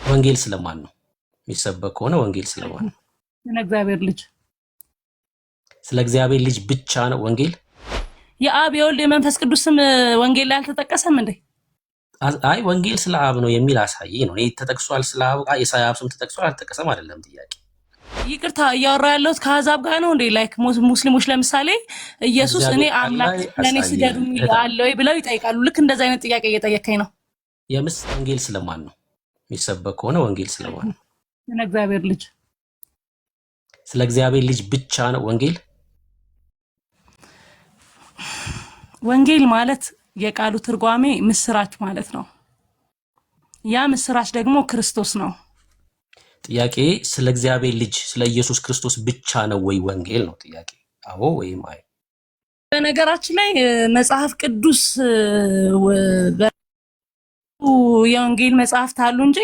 ወንጌል ስለማን ነው የሚሰበክ ከሆነ ወንጌል ስለማን ነው? ስለ እግዚአብሔር ልጅ ስለ እግዚአብሔር ልጅ ብቻ ነው ወንጌል? የአብ የወልድ የመንፈስ ቅዱስ ስም ወንጌል ላይ አልተጠቀሰም እንዴ? አይ ወንጌል ስለ አብ ነው የሚል አሳየኝ ነው። እኔ ተጠቅሷል ስለ አብ የአብ ስም ተጠቅሷል አልተጠቀሰም አይደለም ጥያቄ። ይቅርታ እያወራ ያለሁት ከአሕዛብ ጋር ነው እንዴ? ላይክ ሙስሊሞች ለምሳሌ ኢየሱስ እኔ አምላክ ለኔ ስገዱ አለ ወይ ብለው ይጠይቃሉ። ልክ እንደዛ አይነት ጥያቄ እየጠየከኝ ነው። ወንጌል ስለማን ነው የሚሰበክ ከሆነ ወንጌል ስለማን ነው? ስለ እግዚአብሔር ልጅ ስለ እግዚአብሔር ልጅ ብቻ ነው ወንጌል? ወንጌል ማለት የቃሉ ትርጓሜ ምስራች ማለት ነው። ያ ምስራች ደግሞ ክርስቶስ ነው። ጥያቄ ስለ እግዚአብሔር ልጅ ስለ ኢየሱስ ክርስቶስ ብቻ ነው ወይ ወንጌል ነው ጥያቄ? አዎ ወይም አይ? በነገራችን ላይ መጽሐፍ ቅዱስ የወንጌል መጽሐፍት አሉ እንጂ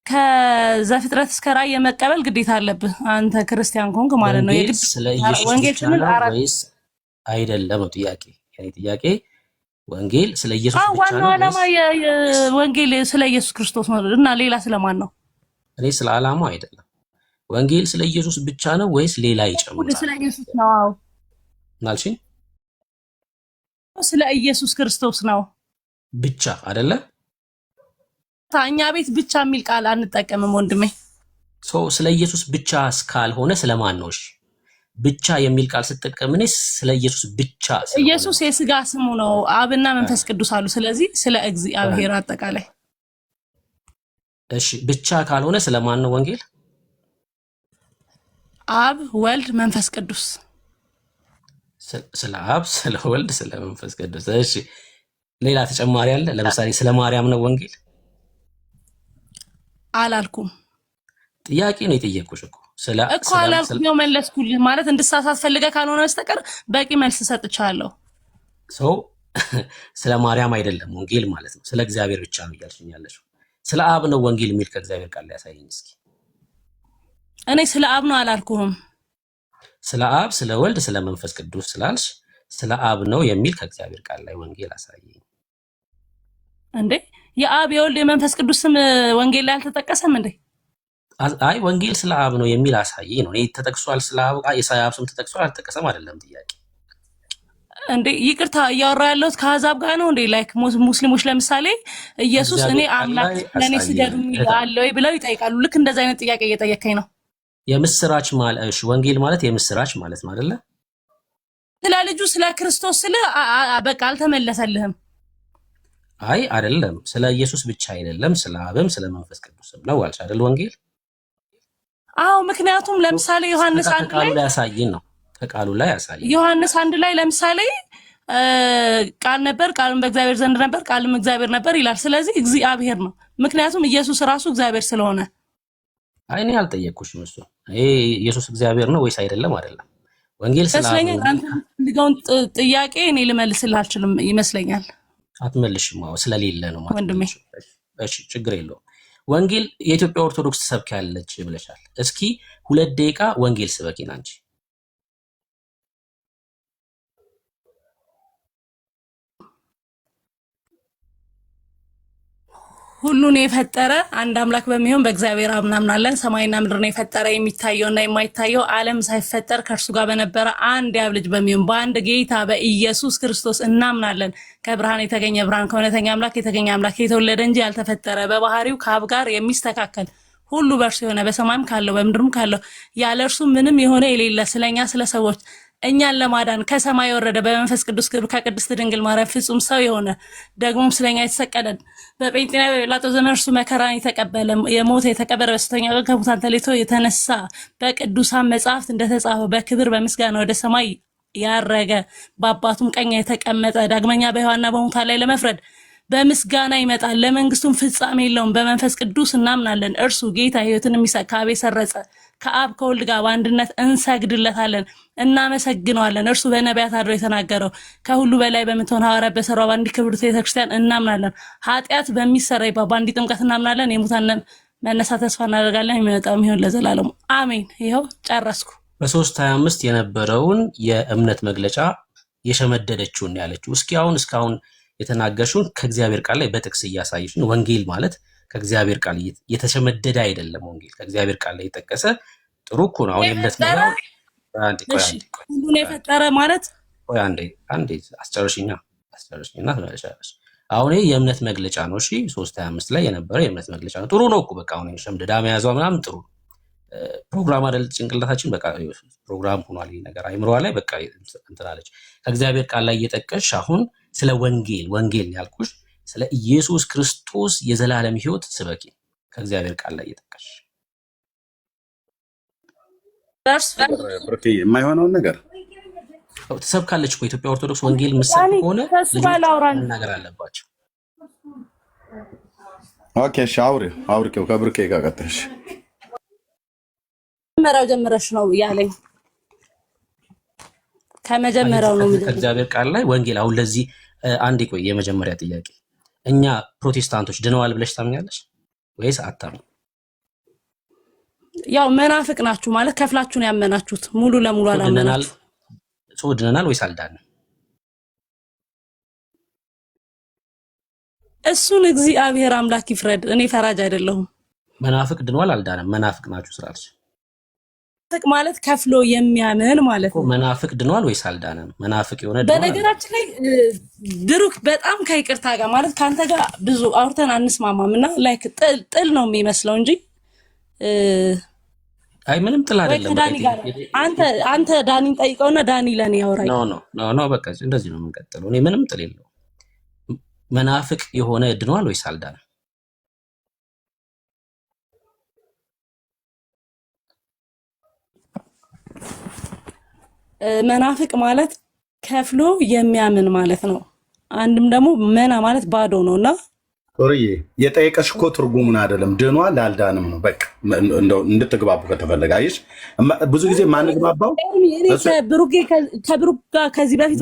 ከዘፍጥረት እስከ ራዕይ የመቀበል ግዴታ አለብህ አንተ ክርስቲያን ኮንክ ማለት ነው። የግድ ስለ ኢየሱስ ብቻ ነው ወይስ አይደለም ነው ጥያቄ። የኔ ጥያቄ ወንጌል ስለ ኢየሱስ ብቻ ነው? ዋናው ዓላማ ወንጌል ስለ ኢየሱስ ክርስቶስ ነው እና ሌላ ስለማን ነው? እኔ ስለ ዓላማው አይደለም። ወንጌል ስለ ኢየሱስ ብቻ ነው ወይስ ሌላ ይጨምራል? ስለ ኢየሱስ ነው ማለትሽ? ስለ ኢየሱስ ክርስቶስ ነው ብቻ አይደለ? ታኛ ቤት ብቻ የሚል ቃል አንጠቀምም ወንድሜ። ስለ ኢየሱስ ብቻ እስካልሆነ ስለማን ነው? እሺ ብቻ የሚል ቃል ስትጠቀም እኔ ስለ ኢየሱስ ብቻ ኢየሱስ የሥጋ ስሙ ነው። አብና መንፈስ ቅዱስ አሉ። ስለዚህ ስለ እግዚአብሔር አጠቃላይ። እሺ ብቻ ካልሆነ ስለማን ነው ወንጌል? አብ፣ ወልድ፣ መንፈስ ቅዱስ። ስለ አብ፣ ስለ ወልድ፣ ስለ መንፈስ ቅዱስ። እሺ ሌላ ተጨማሪ አለ? ለምሳሌ ስለ ማርያም ነው ወንጌል? አላልኩም። ጥያቄ ነው የጠየቁሽ እኮ እኮ አላልኩም። ነው መለስኩልህ። ማለት እንድሳሳት ፈልገህ ካልሆነ በስተቀር በቂ መልስ ሰጥቻለሁ። ስለ ማርያም አይደለም ወንጌል ማለት ነው። ስለ እግዚአብሔር ብቻ ነው እያልሽኝ ያለሽው። ስለ አብ ነው ወንጌል የሚል ከእግዚአብሔር ቃል ላይ ያሳየኝ እስኪ። እኔ ስለ አብ ነው አላልኩም። ስለ አብ፣ ስለ ወልድ፣ ስለ መንፈስ ቅዱስ ስላልሽ ስለ አብ ነው የሚል ከእግዚአብሔር ቃል ላይ ወንጌል አሳየኝ። እንዴ የአብ የወልድ የመንፈስ ቅዱስ ስም ወንጌል ላይ አልተጠቀሰም እንዴ? አይ ወንጌል ስለ አብ ነው የሚል አሳየኝ ነው። እኔ ተጠቅሷል ስለ አብ የአብ ስም ተጠቅሷል አልተጠቀሰም አይደለም ጥያቄ። እንዴ ይቅርታ እያወራ ያለሁት ከአሕዛብ ጋር ነው እንዴ? ላይክ ሙስሊሞች ለምሳሌ ኢየሱስ እኔ አምላክ ለኔ ስገዱ አለ ወይ ብለው ይጠይቃሉ። ልክ እንደዛ አይነት ጥያቄ እየጠየከኝ ነው። የምስራች ማለት እሺ ወንጌል ማለት የምስራች ማለት ነው አይደለ? ስለ ልጁ ስለ ክርስቶስ ስለ በቃ አልተመለሰልህም። አይ አይደለም ስለ ኢየሱስ ብቻ አይደለም ስለ አብም ስለ መንፈስ ቅዱስም ነው አልሽ አይደል ወንጌል? አዎ ምክንያቱም ለምሳሌ ዮሐንስ 1 ላይ ያሳየን ነው ከቃሉ ላይ ያሳየን። ዮሐንስ 1 ላይ ለምሳሌ ቃል ነበር፣ ቃልም በእግዚአብሔር ዘንድ ነበር፣ ቃልም እግዚአብሔር ነበር ይላል። ስለዚህ እግዚአብሔር ነው። ምክንያቱም ኢየሱስ ራሱ እግዚአብሔር ስለሆነ። አይ እኔ አልጠየቅኩሽም እሱ ይሄ ኢየሱስ እግዚአብሔር ነው ወይስ አይደለም አይደለም። ወንጌል ስለኛ አንተ ልጋውን ጥያቄ እኔ ልመልስልህ አልችልም ይመስለኛል። አትመልሽም አዎ ስለሌለ ነው ማለት ወንድሜ። እሺ ችግር የለውም። ወንጌል የኢትዮጵያ ኦርቶዶክስ ሰብካለች ብለሻል። እስኪ 2 ደቂቃ ወንጌል ስበኪና አንቺ። ሁሉን የፈጠረ አንድ አምላክ በሚሆን በእግዚአብሔር እናምናለን። ሰማይና ምድርን የፈጠረ የሚታየውና የማይታየው ዓለም ሳይፈጠር ከእርሱ ጋር በነበረ አንድ የአብ ልጅ በሚሆን በአንድ ጌታ በኢየሱስ ክርስቶስ እናምናለን። ከብርሃን የተገኘ ብርሃን ከእውነተኛ አምላክ የተገኘ አምላክ የተወለደ እንጂ ያልተፈጠረ በባህሪው ከአብ ጋር የሚስተካከል ሁሉ በእርሱ የሆነ በሰማይም ካለው በምድርም ካለው ያለ እርሱ ምንም የሆነ የሌለ ስለኛ ስለ ሰዎች እኛን ለማዳን ከሰማይ የወረደ በመንፈስ ቅዱስ ክብር ከቅድስት ድንግል ማርያም ፍጹም ሰው የሆነ ደግሞም ስለኛ የተሰቀለ በጴንጤና በጲላጦስ ዘመን እርሱ መከራን የተቀበለ የሞተ የተቀበረ በሦስተኛው ቀን ከሙታን ተለይቶ የተነሳ በቅዱሳን መጻሕፍት እንደተጻፈው በክብር በምስጋና ወደ ሰማይ ያረገ በአባቱም ቀኝ የተቀመጠ ዳግመኛ በሕያዋንና በሙታን ላይ ለመፍረድ በምስጋና ይመጣል። ለመንግስቱም ፍጻሜ የለውም። በመንፈስ ቅዱስ እናምናለን። እርሱ ጌታ ሕይወትን የሚሰጥ ከአብ የሰረጸ ከአብ ከወልድ ጋር በአንድነት እንሰግድለታለን፣ እናመሰግነዋለን። እርሱ በነቢያት አድሮ የተናገረው ከሁሉ በላይ በምትሆን ሐዋርያት በሠራው በአንዲት ክብርት ቤተክርስቲያን እናምናለን። ኃጢአት በሚሰረይባት በአንዲት ጥምቀት እናምናለን። የሙታን መነሳት ተስፋ እናደርጋለን። የሚመጣው ይሁን ለዘላለሙ አሜን። ይኸው ጨረስኩ። በ3:25 የነበረውን የእምነት መግለጫ የሸመደደችውን ያለችው እስኪ አሁን እስካሁን የተናገርሽውን ከእግዚአብሔር ቃል ላይ በጥቅስ እያሳየሽን ወንጌል ማለት ከእግዚአብሔር ቃል የተሸመደደ አይደለም። ወንጌል ከእግዚአብሔር ቃል ላይ የተጠቀሰ ጥሩ እኮ ነው። አሁን የእምነት ነው። ሁሉን የፈጠረ ማለት አንዴ አስጨርሽኝና ትመለሻለሽ። አሁን የእምነት መግለጫ ነው። እሺ 3:25 ላይ የነበረ የእምነት መግለጫ ነው። ጥሩ ነው እኮ በቃ አሁን ሸምደዳ መያዟ ምናምን ጥሩ ፕሮግራም አይደል? ጭንቅላታችን በቃ ፕሮግራም ሆኗል ይሄ ነገር አይምሮዋ ላይ በቃ እንትን አለች። ከእግዚአብሔር ቃል ላይ እየጠቀሽ አሁን ስለ ወንጌል ያልኩሽ ስለ ኢየሱስ ክርስቶስ የዘላለም ሕይወት ስበኪ። ከእግዚአብሔር ቃል ላይ እየጠቀሽ የማይሆነውን ነገር ትሰብካለች እኮ ኢትዮጵያ ኦርቶዶክስ ወንጌል ምሰብ ከሆነ ነገር አለባቸው። ኦኬ እሺ፣ አውሪው ከብርኬ ጋር ቀጥሽ መራው ጀምረሽ ነው ያለኝ። ከመጀመሪያው ነው ከእግዚአብሔር ቃል ላይ ወንጌል። አሁን ለዚህ አንዴ ቆይ፣ የመጀመሪያ ጥያቄ እኛ ፕሮቴስታንቶች ድነዋል ብለሽ ታምኛለሽ ወይስ አታምኝ? ያው መናፍቅ ናችሁ ማለት ከፍላችሁ ነው ያመናችሁት። ሙሉ ለሙሉ አላመናችሁ። ድነናል ወይስ አልዳንም? እሱን እግዚአብሔር አምላክ ይፍረድ። እኔ ፈራጅ አይደለሁም። መናፍቅ ድነዋል አልዳንም? መናፍቅ ናችሁ ስላልሽ መናፍቅ ማለት ከፍሎ የሚያምን ማለት ነው። መናፍቅ ድነዋል ወይስ አልዳንም? መናፍቅ የሆነ በነገራችን ላይ ብሩክ በጣም ከይቅርታ ጋር ማለት ካንተ ጋር ብዙ አውርተን አንስማማምና ላይክ ጥል ነው የሚመስለው እንጂ አይ ምንም ጥል አይደለም። አንተ ዳኒን ጠይቀውና ዳኒ ለኔ ያወራኝ። ኖ በቃ እንደዚህ ነው የምንቀጥለው። እኔ ምንም ጥል የለው። መናፍቅ የሆነ ድኗል ወይስ አልዳንም? መናፍቅ ማለት ከፍሎ የሚያምን ማለት ነው። አንድም ደግሞ መና ማለት ባዶ ነውና ሶሪዬ የጠየቀሽ እኮ ትርጉሙን አይደለም ድኗል አልዳንም ነው። በቃ እንደው እንድትግባቡ ከተፈለገ አይሽ ብዙ ጊዜ ማንግባባው ከብሩክ ጋር ከዚህ በፊት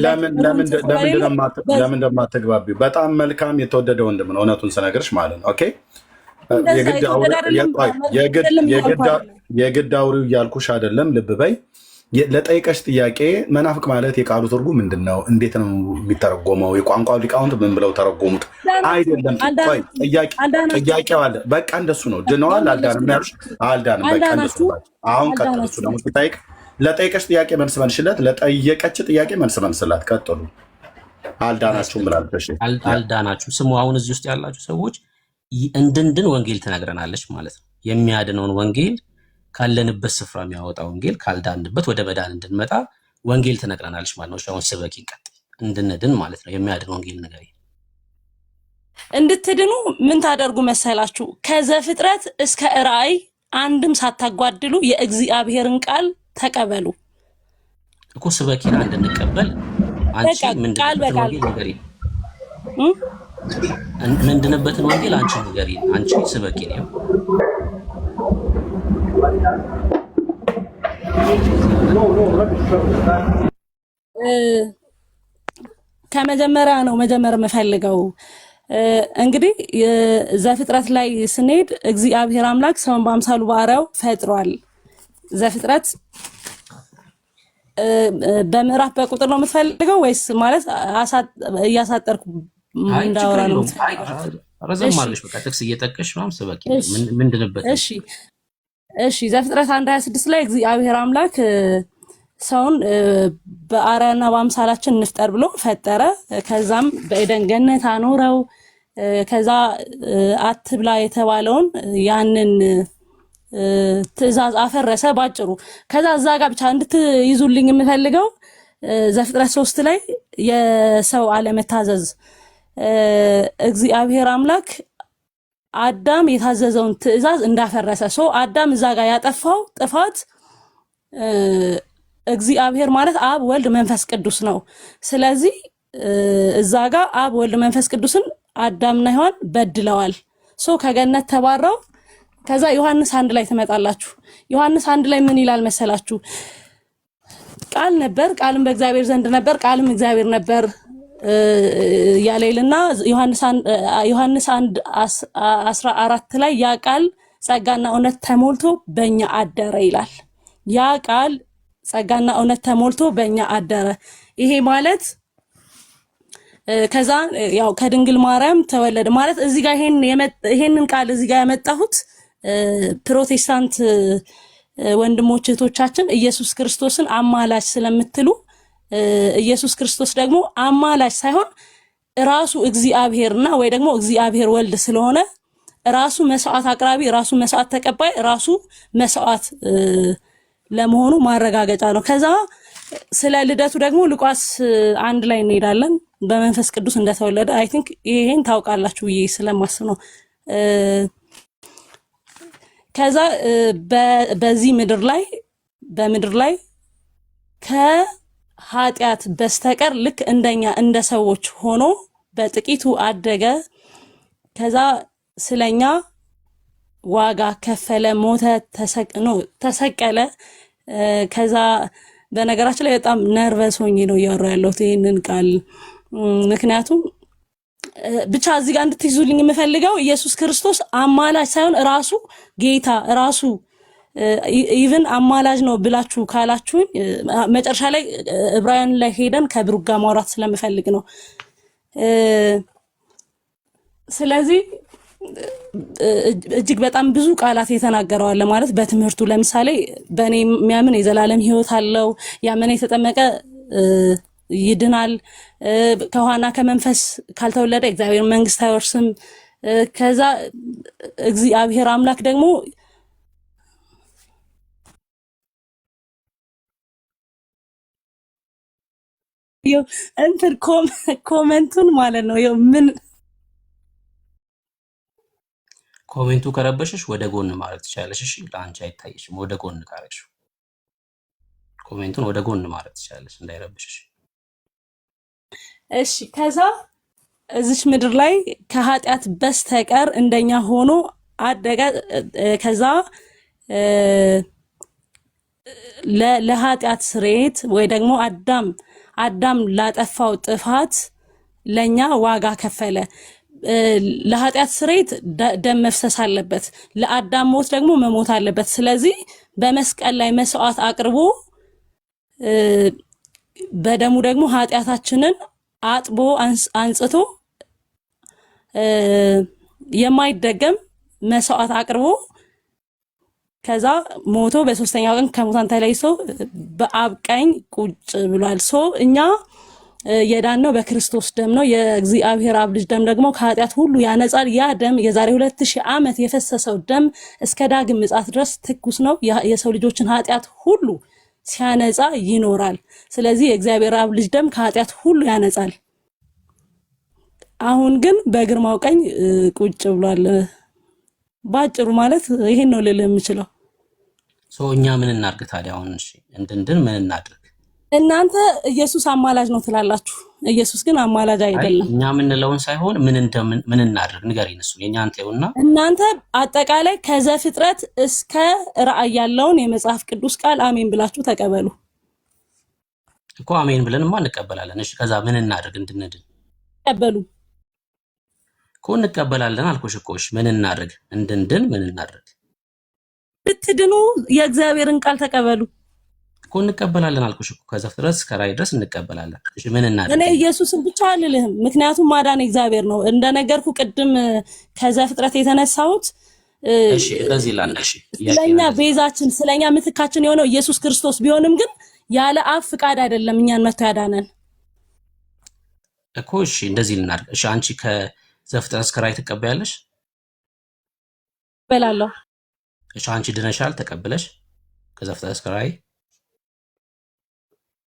ለምን እንደማትግባቢው በጣም መልካም የተወደደ ወንድም ነው። እውነቱን ስነግርሽ ማለት ነው። ኦኬ የግድ አውሪው እያልኩሽ አይደለም። ልብ በይ። ለጠይቀሽ ጥያቄ መናፍቅ ማለት የቃሉ ትርጉም ምንድን ነው? እንዴት ነው የሚተረጎመው? የቋንቋው ሊቃውንት ምን ብለው ተረጎሙት? አይደለም ጥያቄው አለ። በቃ እንደሱ ነው። ድነዋል አልዳንም ያሉሽ አልዳንም። በቃ እንደሱ አሁን ቀጥሉ። ደግሞ ትጠይቅ ለጠይቀሽ ጥያቄ መልስ መልሽለት፣ ለጠየቀች ጥያቄ መልስ መልስላት። ቀጥሉ። አልዳናችሁም ብላለች። አልዳናችሁም። ስሙ አሁን እዚህ ውስጥ ያላችሁ ሰዎች እንድንድን ወንጌል ትነግረናለች ማለት ነው። የሚያድነውን ወንጌል ካለንበት ስፍራ የሚያወጣ ወንጌል ካልዳንበት ወደ መዳን እንድንመጣ ወንጌል ትነግረናለች ማለት ነው። አሁን ስበኪ ቀጥይ። እንድንድን ማለት ነው። የሚያድን ወንጌል ነገር እንድትድኑ ምን ታደርጉ መሰላችሁ? ከዘፍጥረት እስከ ራእይ አንድም ሳታጓድሉ የእግዚአብሔርን ቃል ተቀበሉ እኮ። ስበኪና እንድንቀበል አንቺ ምንድነው ወንጌል ንገሪ። ምንድነበትን ወንጌል አንቺ ንገሪ። አንቺ ስበኪ ነው። ከመጀመሪያ ነው መጀመር የምፈልገው። እንግዲህ ዘፍጥረት ላይ ስንሄድ እግዚአብሔር አምላክ ሰውን በአምሳሉ በአርአያው ፈጥሯል። ዘፍጥረት በምዕራፍ በቁጥር ነው የምትፈልገው ወይስ ማለት እያሳጠርኩ እንዳወራ ነው የምትፈልገው? ረዘም ማለሽ በቃ ጥቅስ እየጠቀሽ ነው ስበኪ። ምንድነበት? እሺ ዘፍጥረት 1:26 ላይ እግዚአብሔር አምላክ ሰውን በአርአያና በአምሳላችን እንፍጠር ብሎ ፈጠረ። ከዛም በኤደን ገነት አኖረው። ከዛ አትብላ የተባለውን ያንን ትእዛዝ አፈረሰ ባጭሩ። ከዛ እዛ ጋር ብቻ እንድትይዙልኝ የምፈልገው ዘፍጥረት 3 ላይ የሰው አለመታዘዝ እግዚአብሔር አምላክ አዳም የታዘዘውን ትእዛዝ እንዳፈረሰ ሰው አዳም እዛ ጋር ያጠፋው ጥፋት እግዚአብሔር ማለት አብ ወልድ መንፈስ ቅዱስ ነው። ስለዚህ እዛ ጋር አብ ወልድ መንፈስ ቅዱስን አዳምና ሔዋን በድለዋል። ሰው ከገነት ተባረው። ከዛ ዮሐንስ 1 ላይ ትመጣላችሁ። ዮሐንስ 1 ላይ ምን ይላል መሰላችሁ? ቃል ነበር፣ ቃልም በእግዚአብሔር ዘንድ ነበር፣ ቃልም እግዚአብሔር ነበር ያለይልና ዮሐንስ 1:14 ላይ ያ ቃል ጸጋና እውነት ተሞልቶ በእኛ አደረ ይላል። ያ ቃል ጸጋና እውነት ተሞልቶ በእኛ አደረ። ይሄ ማለት ከዛ ያው ከድንግል ማርያም ተወለደ ማለት እዚህ ጋር ይሄንን ቃል እዚህ ጋር ያመጣሁት ፕሮቴስታንት ወንድሞች እህቶቻችን ኢየሱስ ክርስቶስን አማላጅ ስለምትሉ ኢየሱስ ክርስቶስ ደግሞ አማላጅ ሳይሆን ራሱ እግዚአብሔርና ወይ ደግሞ እግዚአብሔር ወልድ ስለሆነ ራሱ መስዋዕት አቅራቢ፣ ራሱ መስዋዕት ተቀባይ፣ ራሱ መስዋዕት ለመሆኑ ማረጋገጫ ነው። ከዛ ስለ ልደቱ ደግሞ ሉቃስ 1 ላይ እንሄዳለን። በመንፈስ ቅዱስ እንደተወለደ አይ ቲንክ ይሄን ታውቃላችሁ ብዬ ስለማስብ ነው። ከዛ በዚህ በምድር ላይ ከኃጢአት በስተቀር ልክ እንደኛ እንደ ሰዎች ሆኖ በጥቂቱ አደገ። ከዛ ስለኛ ዋጋ ከፈለ፣ ሞተ፣ ተሰቀለ። ከዛ በነገራችን ላይ በጣም ነርቨስ ሆኜ ነው እያወራሁ ያለሁት ይሄንን ቃል ምክንያቱም ብቻ እዚህ ጋር እንድትይዙልኝ የምፈልገው ኢየሱስ ክርስቶስ አማላጅ ሳይሆን ራሱ ጌታ ራሱ ኢቭን አማላጅ ነው ብላችሁ ካላችሁኝ መጨረሻ ላይ ዕብራውያን ላይ ሄደን ከብሩክ ጋር ማውራት ስለምፈልግ ነው። ስለዚህ እጅግ በጣም ብዙ ቃላት የተናገረው አለ ማለት በትምህርቱ ለምሳሌ በእኔ የሚያምን የዘላለም ሕይወት አለው፣ ያመነ የተጠመቀ ይድናል፣ ከውሃና ከመንፈስ ካልተወለደ እግዚአብሔር መንግስት አይወርስም። ከዛ እግዚአብሔር አምላክ ደግሞ እንትን ኮመንቱን ማለት ነው ምን ኮሜንቱ ከረበሽሽ ወደ ጎን ማለት ትችላለሽ። እሺ ለአንቺ አይታይሽም። ወደ ጎን ካረግሽው ኮሜንቱን ወደ ጎን ማለት ትችላለሽ እንዳይረብሽሽ። እሺ ከዛ እዚች ምድር ላይ ከኃጢአት በስተቀር እንደኛ ሆኖ አደገ። ከዛ ለኃጢአት ስርየት ወይ ደግሞ አዳም ላጠፋው ጥፋት ለኛ ዋጋ ከፈለ። ለኃጢአት ስርየት ደም መፍሰስ አለበት፣ ለአዳም ሞት ደግሞ መሞት አለበት። ስለዚህ በመስቀል ላይ መስዋዕት አቅርቦ በደሙ ደግሞ ኃጢአታችንን አጥቦ አንጽቶ የማይደገም መስዋዕት አቅርቦ ከዛ ሞቶ በሶስተኛው ቀን ከሙታን ተለይቶ በአብ ቀኝ ቁጭ ብሏል። እኛ የዳነው በክርስቶስ ደም ነው። የእግዚአብሔር አብ ልጅ ደም ደግሞ ከኃጢአት ሁሉ ያነጻል። ያ ደም የዛሬ 2000 ዓመት የፈሰሰው ደም እስከ ዳግም ምጽአት ድረስ ትኩስ ነው። የሰው ልጆችን ኃጢአት ሁሉ ሲያነጻ ይኖራል። ስለዚህ የእግዚአብሔር አብ ልጅ ደም ከኃጢአት ሁሉ ያነጻል። አሁን ግን በግርማው ቀኝ ቁጭ ብሏል። ባጭሩ ማለት ይሄን ነው ልል የምችለው። እኛ ምን እናድርግ ታዲያ? አሁን እሺ እንድንድን ምን እናድርግ? እናንተ ኢየሱስ አማላጅ ነው ትላላችሁ። ኢየሱስ ግን አማላጅ አይደለም። እኛ የምንለውን ሳይሆን ምን እናድርግ ንገሪን። እሱ የኛ አንተውና እናንተ አጠቃላይ ከዘፍጥረት እስከ ራእይ ያለውን የመጽሐፍ ቅዱስ ቃል አሜን ብላችሁ ተቀበሉ እኮ። አሜን ብለንማ እንቀበላለን። እሺ ከዛ ምን እናድርግ? እንድንድን ተቀበሉ እኮ እንቀበላለን አልኩሽ እኮ። እሺ ምን እናድርግ? እንድንድን ምን እናድርግ? ብትድኑ የእግዚአብሔርን ቃል ተቀበሉ እኮ። እንቀበላለን አልኩሽ እኮ። ከዘፍጥረት እስከ ራእይ ድረስ እንቀበላለን። እሺ ምን እናድርግ? እኔ ኢየሱስን ብቻ አልልህም፣ ምክንያቱም ማዳን እግዚአብሔር ነው። እንደነገርኩ ቅድም ከዘፍጥረት የተነሳሁት እሺ ለዚህ ላንደሽ ስለኛ ቤዛችን ስለኛ ምትካችን የሆነው ኢየሱስ ክርስቶስ ቢሆንም ግን ያለ አብ ፍቃድ አይደለም እኛን መጥቶ ያዳነን እኮ። እሺ እንደዚህ ልናድርግ። እሺ አንቺ ከዘፍጥረት እስከ ራእይ ትቀበያለሽ? በላለሁ። እሺ አንቺ ድነሻል ተቀበለሽ? ከዘፍጥረት እስከ ራእይ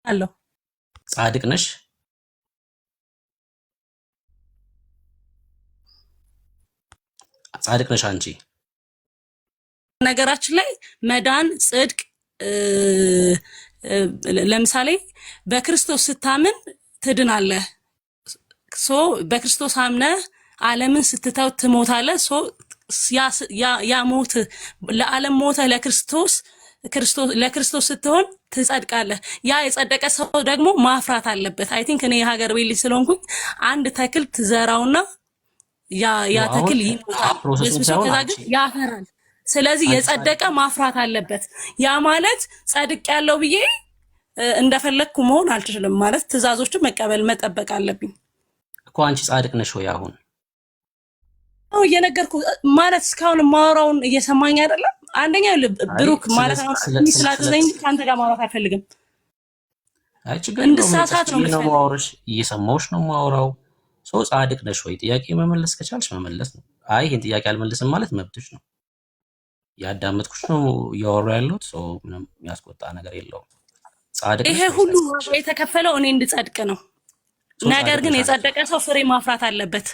አለው። ጻድቅ ነሽ? ጻድቅ ነሽ አንቺ? ነገራችን ላይ መዳን ጽድቅ ለምሳሌ በክርስቶስ ስታምን ትድናለህ። በክርስቶስ አምነህ ዓለምን ስትተው ትሞታለህ። ያ ሞት ለዓለም ሞተ ለክርስቶስ ስትሆን ትጸድቃለህ። ያ የጸደቀ ሰው ደግሞ ማፍራት አለበት። አይ ቲንክ እኔ የሀገር ቤት ልጅ ስለሆንኩኝ አንድ ተክል ትዘራውና ያ ተክል ይሞታል፣ ከዛ ግን ያፈራል። ስለዚህ የጸደቀ ማፍራት አለበት። ያ ማለት ጸድቅ ያለው ብዬ እንደፈለግኩ መሆን አልችልም ማለት ትእዛዞችን መቀበል መጠበቅ አለብኝ። እኮ አንቺ ጻድቅ ነሽ ወይ? አሁን ነው እየነገርኩ ማለት እስካሁን ማወራውን እየሰማኝ አይደለም። አንደኛ ብሩክ ማለት ነው ስላዘዘኝ ከአንተ ጋር ማውራት አልፈልግም። አይ ችግር እንድሳሳት ነው ነው ማወራሽ፣ እየሰማሁሽ ነው ማወራው። ሰው ጻድቅ ነሽ ወይ ጥያቄ መመለስ ከቻልሽ መመለስ ነው። አይ ይሄን ጥያቄ አልመልስም ማለት መብትሽ ነው። ያዳመጥኩሽ ነው እያወራ ያለሁት። ሰው ምንም የሚያስቆጣ ነገር የለውም። ጻድቅ ይሄ ሁሉ የተከፈለው እኔ እንድጸድቅ ነው። ነገር ግን የጸደቀ ሰው ፍሬ ማፍራት አለበት።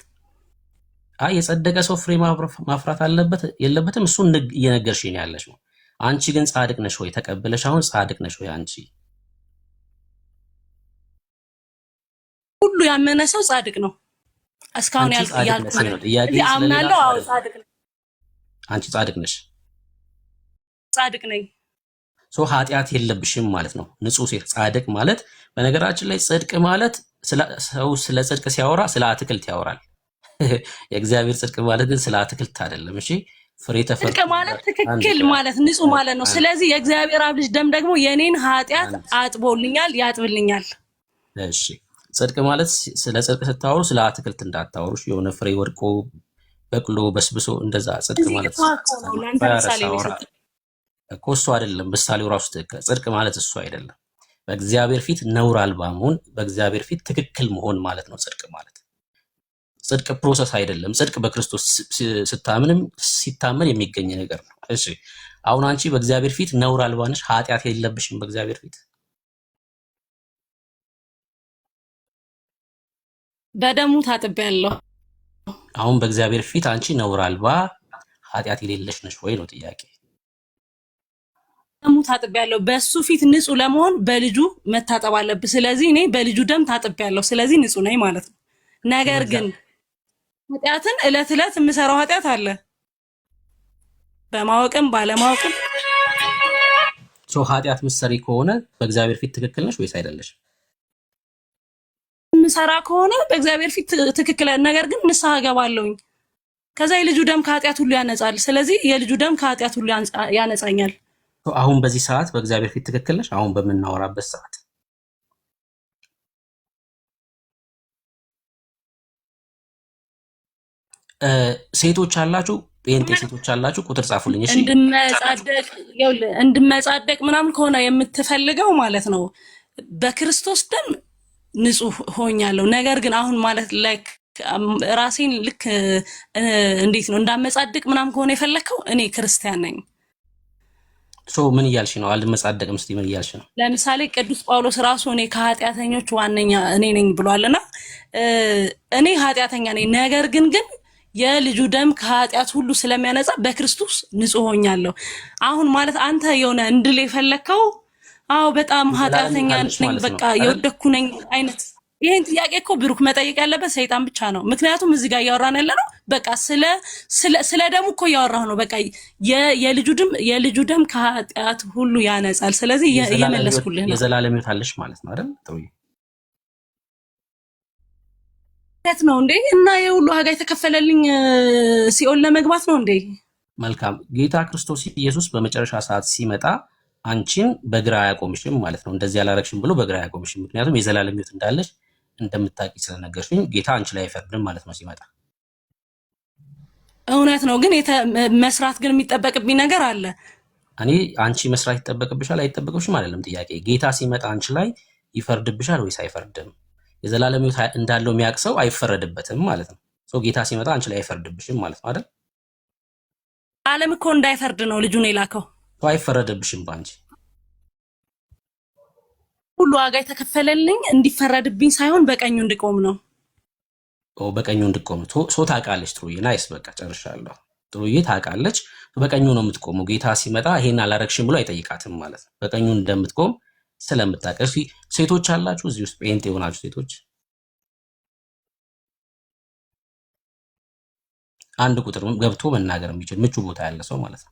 አይ የጸደቀ ሰው ፍሬ ማፍራት አለበት የለበትም እሱን እየነገርሽኝ ነው ያለሽ ነው። አንቺ ግን ጻድቅ ነሽ ወይ ተቀበለሽ? አሁን ጻድቅ ነሽ ወይ አንቺ? ሁሉ ያመነ ሰው ጻድቅ ነው። እስካሁን ያልኩት ነው ጥያቄ አምናለሁ። አዎ ጻድቅ ነኝ። አንቺ ጻድቅ ነሽ? ጻድቅ ነኝ። ሰው ኃጢአት የለብሽም ማለት ነው። ንጹህ ሴት ጻድቅ ማለት በነገራችን ላይ ጽድቅ ማለት ሰው ስለ ጽድቅ ሲያወራ ስለ አትክልት ያወራል። የእግዚአብሔር ጽድቅ ማለት ግን ስለ አትክልት አይደለም። እሺ ፍሬ ተፈርቶ ጽድቅ ማለት ትክክል ማለት ንጹህ ማለት ነው። ስለዚህ የእግዚአብሔር አብ ልጅ ደም ደግሞ የኔን ኃጢአት አጥቦልኛል፣ ያጥብልኛል። እሺ ጽድቅ ማለት ስለ ጽድቅ ስታወሩ ስለ አትክልት እንዳታወሩ። የሆነ ፍሬ ወድቆ በቅሎ በስብሶ እንደዛ ጽድቅ ማለት እኮ እሱ አይደለም። ምሳሌው ራሱ ትክክል። ጽድቅ ማለት እሱ አይደለም። በእግዚአብሔር ፊት ነውር አልባ መሆን፣ በእግዚአብሔር ፊት ትክክል መሆን ማለት ነው ጽድቅ ማለት። ጽድቅ ፕሮሰስ አይደለም። ጽድቅ በክርስቶስ ሲታመን የሚገኝ ነገር ነው። እሺ አሁን አንቺ በእግዚአብሔር ፊት ነውር አልባ ነሽ፣ ኃጢአት የለብሽም በእግዚአብሔር ፊት። በደሙ ታጥቤያለሁ። አሁን በእግዚአብሔር ፊት አንቺ ነውር አልባ ኃጢአት የሌለሽ ነሽ ወይ ነው ጥያቄ። ደሙ ታጥቤያለሁ። በሱ ፊት ንጹህ ለመሆን በልጁ መታጠብ አለብህ። ስለዚህ እኔ በልጁ ደም ታጥቤያለሁ። ስለዚህ ንጹህ ነኝ ማለት ነው። ነገር ግን ኃጢአትን እለት እለት የምሰራው ኃጢአት አለ፣ በማወቅም ባለማወቅም። ሰው ኃጢአት ምሰሪ ከሆነ በእግዚአብሔር ፊት ትክክል ነሽ ወይስ አይደለሽ? የምሰራ ከሆነ በእግዚአብሔር ፊት ትክክል፣ ነገር ግን ንስሐ እገባለሁኝ። ከዛ የልጁ ደም ከኃጢአት ሁሉ ያነጻል። ስለዚህ የልጁ ደም ከኃጢአት ሁሉ ያነጻኛል። አሁን በዚህ ሰዓት በእግዚአብሔር ፊት ትክክል ነሽ? አሁን በምናወራበት ሰዓት ሴቶች አላችሁ፣ ጴንጤ ሴቶች አላችሁ፣ ቁጥር ጻፉልኝ። እሺ እንድመጻደቅ ምናምን ከሆነ የምትፈልገው ማለት ነው በክርስቶስ ደም ንጹህ ሆኛለሁ። ነገር ግን አሁን ማለት ላይክ ራሴን ልክ እንዴት ነው እንዳመጻደቅ ምናምን ከሆነ የፈለከው እኔ ክርስቲያን ነኝ። ምን እያልሽ ነው? አልመጻደቅም ስትይ ምን እያልሽ ነው? ለምሳሌ ቅዱስ ጳውሎስ ራሱ እኔ ከኃጢአተኞች ዋነኛ እኔ ነኝ ብሏልና እኔ ኃጢአተኛ ነኝ፣ ነገር ግን የልጁ ደም ከኃጢአት ሁሉ ስለሚያነጻ በክርስቶስ ንጹህ ሆኛለሁ። አሁን ማለት አንተ የሆነ እንድል የፈለከው አዎ በጣም ኃጢአተኛ ነኝ በቃ የወደኩ ነኝ አይነት። ይሄን ጥያቄ እኮ ብሩክ መጠየቅ ያለበት ሰይጣን ብቻ ነው። ምክንያቱም እዚህ ጋር እያወራን ያለ ነው በቃ ስለ ደሙ እኮ እያወራሁ ነው። በቃ የልጁ ደም ከኃጢአት ሁሉ ያነጻል። ስለዚህ እየመለስኩልህ ነው። የዘላለም ሕይወት አለሽ ማለት ነው አይደል? ጥሩዬ ነው እንዴ? እና የሁሉ ዋጋ የተከፈለልኝ ሲኦል ለመግባት ነው እንዴ? መልካም። ጌታ ክርስቶስ ኢየሱስ በመጨረሻ ሰዓት ሲመጣ አንቺን በግራ አያቆምሽም ማለት ነው። እንደዚህ ያላረግሽም ብሎ በግራ አያቆምሽም። ምክንያቱም የዘላለም ሕይወት እንዳለሽ እንደምታውቂ ስለነገርሽኝ ጌታ አንቺ ላይ አይፈርድም ማለት ነው ሲመጣ። እውነት ነው፣ ግን መስራት ግን የሚጠበቅብኝ ነገር አለ። እኔ አንቺ መስራት ይጠበቅብሻል አይጠበቅብሽም አይደለም ጥያቄ። ጌታ ሲመጣ አንቺ ላይ ይፈርድብሻል ወይስ አይፈርድም? የዘላለም ሕይወት እንዳለው የሚያውቅ ሰው አይፈረድበትም ማለት ነው። ጌታ ሲመጣ አንቺ ላይ አይፈርድብሽም ማለት ነው አይደል? ዓለም እኮ እንዳይፈርድ ነው ልጁን የላከው። አይፈረድብሽም በአንቺ። ሁሉ ዋጋ የተከፈለልኝ እንዲፈረድብኝ ሳይሆን በቀኙ እንድቆም ነው። በቀኙ እንድቆም ታውቃለች። ጥሩዬ ናይስ። በቃ ጨርሻለሁ። ጥሩዬ ታውቃለች፣ በቀኙ ነው የምትቆመው። ጌታ ሲመጣ ይሄን አላረግሽም ብሎ አይጠይቃትም ማለት ነው። በቀኙ እንደምትቆም ስለምታውቅ። ሴቶች አላችሁ እዚህ ውስጥ ጴንጤ የሆናችሁ ሴቶች አንድ ቁጥር ገብቶ መናገር የሚችል ምቹ ቦታ ያለ ሰው ማለት ነው።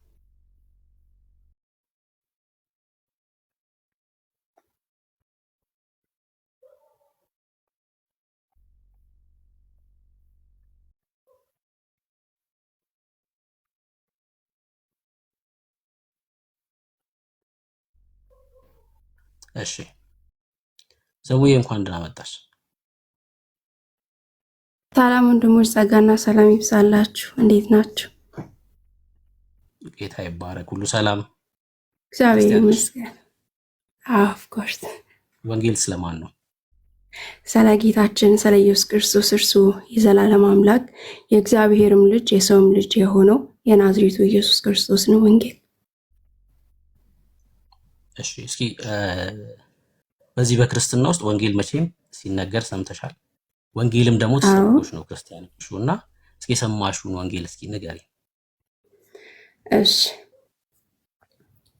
እሺ ዘውዬ እንኳን ደህና መጣሽ። ሰላም ወንድሞች፣ ጸጋና ሰላም ይብዛላችሁ። እንዴት ናችሁ? ጌታ ይባረክ። ሁሉ ሰላም፣ እግዚአብሔር ክርስቲያን ነሽ? ይመስገን። ኦፍ ኮርስ ወንጌል ስለማን ነው? ስለ ጌታችን ስለ ኢየሱስ ክርስቶስ እርሱ የዘላለም አምላክ የእግዚአብሔርም ልጅ የሰውም ልጅ የሆነው የናዝሬቱ ኢየሱስ ክርስቶስ ነው ወንጌል። እሺ፣ እስኪ በዚህ በክርስትና ውስጥ ወንጌል መቼም ሲነገር ሰምተሻል። ወንጌልም ደግሞ አዎ ተሰብኮሽ ነው ክርስቲያኖች እና እስኪ የሰማሽውን ወንጌል እስኪ ንገሪ። እሺ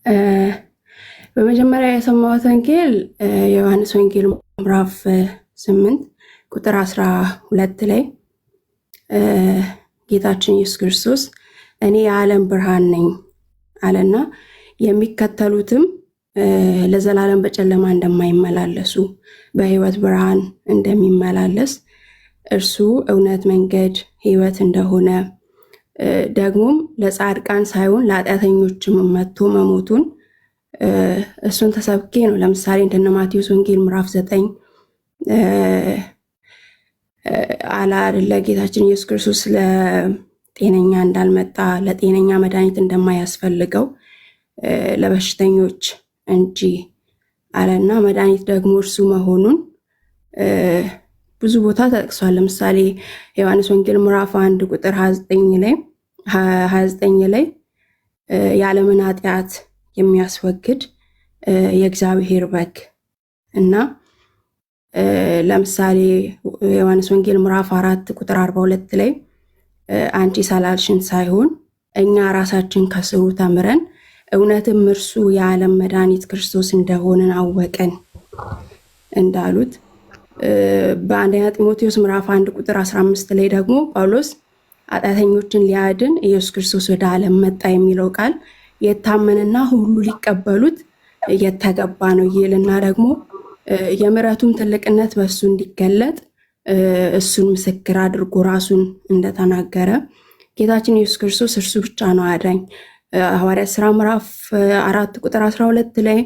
እ፣ በመጀመሪያ የሰማሁት ወንጌል የዮሐንስ ወንጌል ምዕራፍ 8 ቁጥር 12 ላይ እ፣ ጌታችን ኢየሱስ ክርስቶስ እኔ የዓለም ብርሃን ነኝ አለና የሚከተሉትም ለዘላለም በጨለማ እንደማይመላለሱ በሕይወት ብርሃን እንደሚመላለስ እርሱ እውነት፣ መንገድ፣ ሕይወት እንደሆነ ደግሞም ለጻድቃን ሳይሆን ለኃጢአተኞችም መጥቶ መሞቱን እሱን ተሰብኬ ነው። ለምሳሌ እንደነ ማቴዎስ ወንጌል ምዕራፍ 9 አላ አይደለ ጌታችን ኢየሱስ ክርስቶስ ለጤነኛ እንዳልመጣ ለጤነኛ መድኃኒት እንደማያስፈልገው ለበሽተኞች እንጂ አለና መድኃኒት ደግሞ እርሱ መሆኑን ብዙ ቦታ ተጠቅሷል። ለምሳሌ ዮሐንስ ወንጌል ምዕራፍ 1 ቁጥር 29 ላይ የዓለምን ኃጢአት የሚያስወግድ የእግዚአብሔር በግ እና ለምሳሌ ዮሐንስ ወንጌል ምዕራፍ 4 ቁጥር 42 ላይ አንቺ ሳላልሽን ሳይሆን እኛ ራሳችን ከስሩ ተምረን እውነትም እርሱ የዓለም መድኃኒት ክርስቶስ እንደሆነን አወቀን እንዳሉት በአንደኛ ጢሞቴዎስ ምዕራፍ 1 ቁጥር 15 ላይ ደግሞ ጳውሎስ ኃጢአተኞችን ሊያድን ኢየሱስ ክርስቶስ ወደ ዓለም መጣ የሚለው ቃል የታመነና ሁሉ ሊቀበሉት የተገባ ነው ይልና ደግሞ የምሕረቱን ትልቅነት በእሱ እንዲገለጥ እሱን ምስክር አድርጎ ራሱን እንደተናገረ ጌታችን ኢየሱስ ክርስቶስ እርሱ ብቻ ነው አዳኝ። ሐዋርያት ሥራ ምዕራፍ 4 ቁጥር 12 ላይ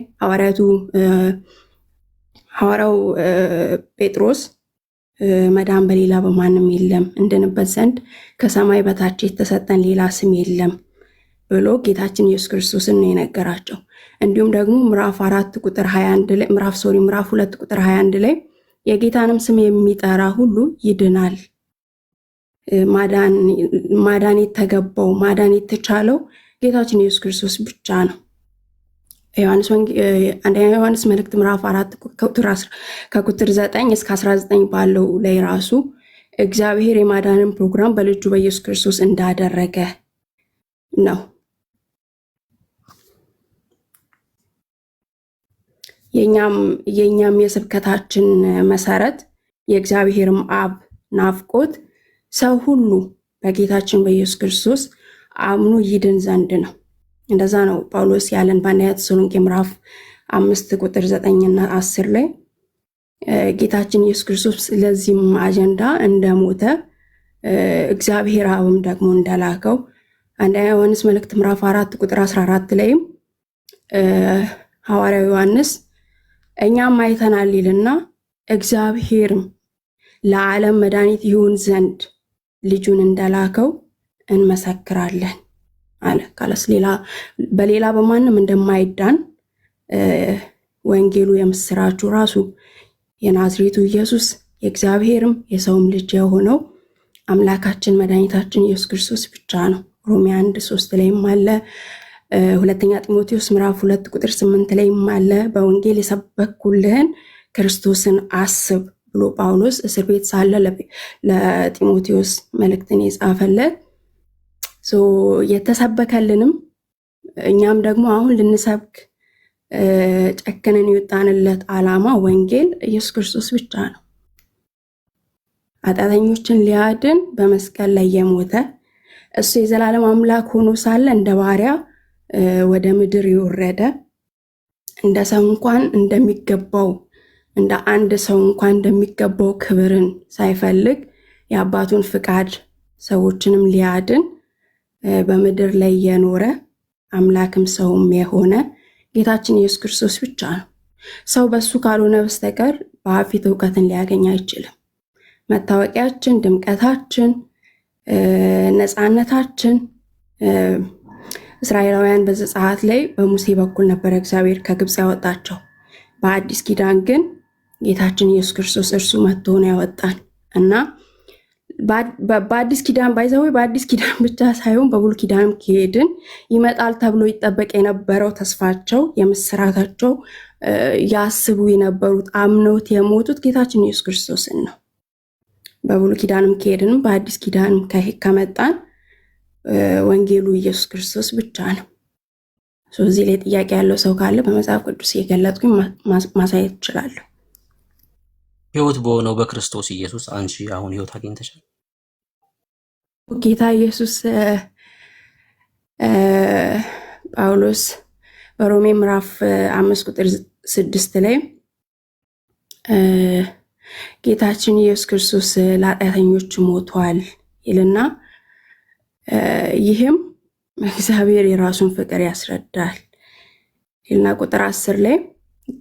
ሐዋርያው ጴጥሮስ መዳን በሌላ በማንም የለም እንድንበት ዘንድ ከሰማይ በታች የተሰጠን ሌላ ስም የለም ብሎ ጌታችን ኢየሱስ ክርስቶስን ነው የነገራቸው። እንዲሁም ደግሞ ምዕራፍ 2 ቁጥር 21 ላይ የጌታንም ስም የሚጠራ ሁሉ ይድናል። ማዳን የተገባው ማዳን የተቻለው ጌታችን ኢየሱስ ክርስቶስ ብቻ ነው። አንደኛ ዮሐንስ መልእክት ምዕራፍ 4 ከቁጥር 9 እስከ 19 ባለው ላይ ራሱ እግዚአብሔር የማዳንን ፕሮግራም በልጁ በኢየሱስ ክርስቶስ እንዳደረገ ነው። የኛም የስብከታችን መሰረት የእግዚአብሔርም አብ ናፍቆት ሰው ሁሉ በጌታችን በኢየሱስ ክርስቶስ አምኖ ይድን ዘንድ ነው። እንደዛ ነው ጳውሎስ ያለን በአንደኛ ተሰሎንቄ ምዕራፍ 5 ቁጥር 9 እና 10 ላይ ጌታችን ኢየሱስ ክርስቶስ ለዚህም አጀንዳ እንደሞተ እግዚአብሔር አብም ደግሞ እንደላከው አንደኛ ዮሐንስ መልእክት ምዕራፍ 4 ቁጥር 14 ላይም ሐዋርያው ዮሐንስ እኛም አይተናል ይልና እግዚአብሔርም ለዓለም መድኃኒት ይሆን ዘንድ ልጁን እንደላከው እንመሰክራለን አለ። ካለስ በሌላ በማንም እንደማይዳን ወንጌሉ የምስራቹ ራሱ የናዝሬቱ ኢየሱስ የእግዚአብሔርም የሰውም ልጅ የሆነው አምላካችን መድኃኒታችን ኢየሱስ ክርስቶስ ብቻ ነው። ሮሜ 1:3 ላይም አለ። ሁለተኛ ጢሞቴዎስ ምዕራፍ 2 ቁጥር 8 ላይም አለ። በወንጌል የሰበኩልህን ክርስቶስን አስብ ብሎ ጳውሎስ እስር ቤት ሳለ ለጢሞቴዎስ መልእክትን የጻፈለት የተሰበከልንም እኛም ደግሞ አሁን ልንሰብክ ጨክነን የወጣንለት ዓላማ ወንጌል ኢየሱስ ክርስቶስ ብቻ ነው። ኃጢአተኞችን ሊያድን በመስቀል ላይ የሞተ እሱ የዘላለም አምላክ ሆኖ ሳለ እንደ ባሪያ ወደ ምድር የወረደ እንደ ሰው እንኳን እንደሚገባው እንደ አንድ ሰው እንኳን እንደሚገባው ክብርን ሳይፈልግ የአባቱን ፍቃድ ሰዎችንም ሊያድን በምድር ላይ የኖረ አምላክም ሰውም የሆነ ጌታችን ኢየሱስ ክርስቶስ ብቻ ነው። ሰው በሱ ካልሆነ በስተቀር በአብ ፊት እውቀትን ሊያገኝ አይችልም። መታወቂያችን፣ ድምቀታችን፣ ነፃነታችን። እስራኤላውያን በዘጸአት ላይ በሙሴ በኩል ነበረ እግዚአብሔር ከግብፅ ያወጣቸው። በአዲስ ኪዳን ግን ጌታችን ኢየሱስ ክርስቶስ እርሱ መጥቶ ነው ያወጣን እና በአዲስ ኪዳን ባይዘው በአዲስ ኪዳን ብቻ ሳይሆን በብሉይ ኪዳንም ከሄድን ይመጣል ተብሎ ይጠበቅ የነበረው ተስፋቸው፣ የምስራታቸው ያስቡ የነበሩት አምነውት የሞቱት ጌታችን ኢየሱስ ክርስቶስን ነው። በብሉይ ኪዳንም ከሄድንም በአዲስ ኪዳንም ከመጣን ወንጌሉ ኢየሱስ ክርስቶስ ብቻ ነው። እዚህ ላይ ጥያቄ ያለው ሰው ካለ በመጽሐፍ ቅዱስ እየገለጥኩኝ ማሳየት እችላለሁ። ሕይወት በሆነው በክርስቶስ ኢየሱስ አንቺ አሁን ሕይወት አግኝተሻል። ጌታ ኢየሱስ ጳውሎስ በሮሜ ምዕራፍ 5:6 ላይ ጌታችን ኢየሱስ ክርስቶስ ለኃጢአተኞች ሞቷል ይልና ይህም እግዚአብሔር የራሱን ፍቅር ያስረዳል ይልና ቁጥር 10 ላይ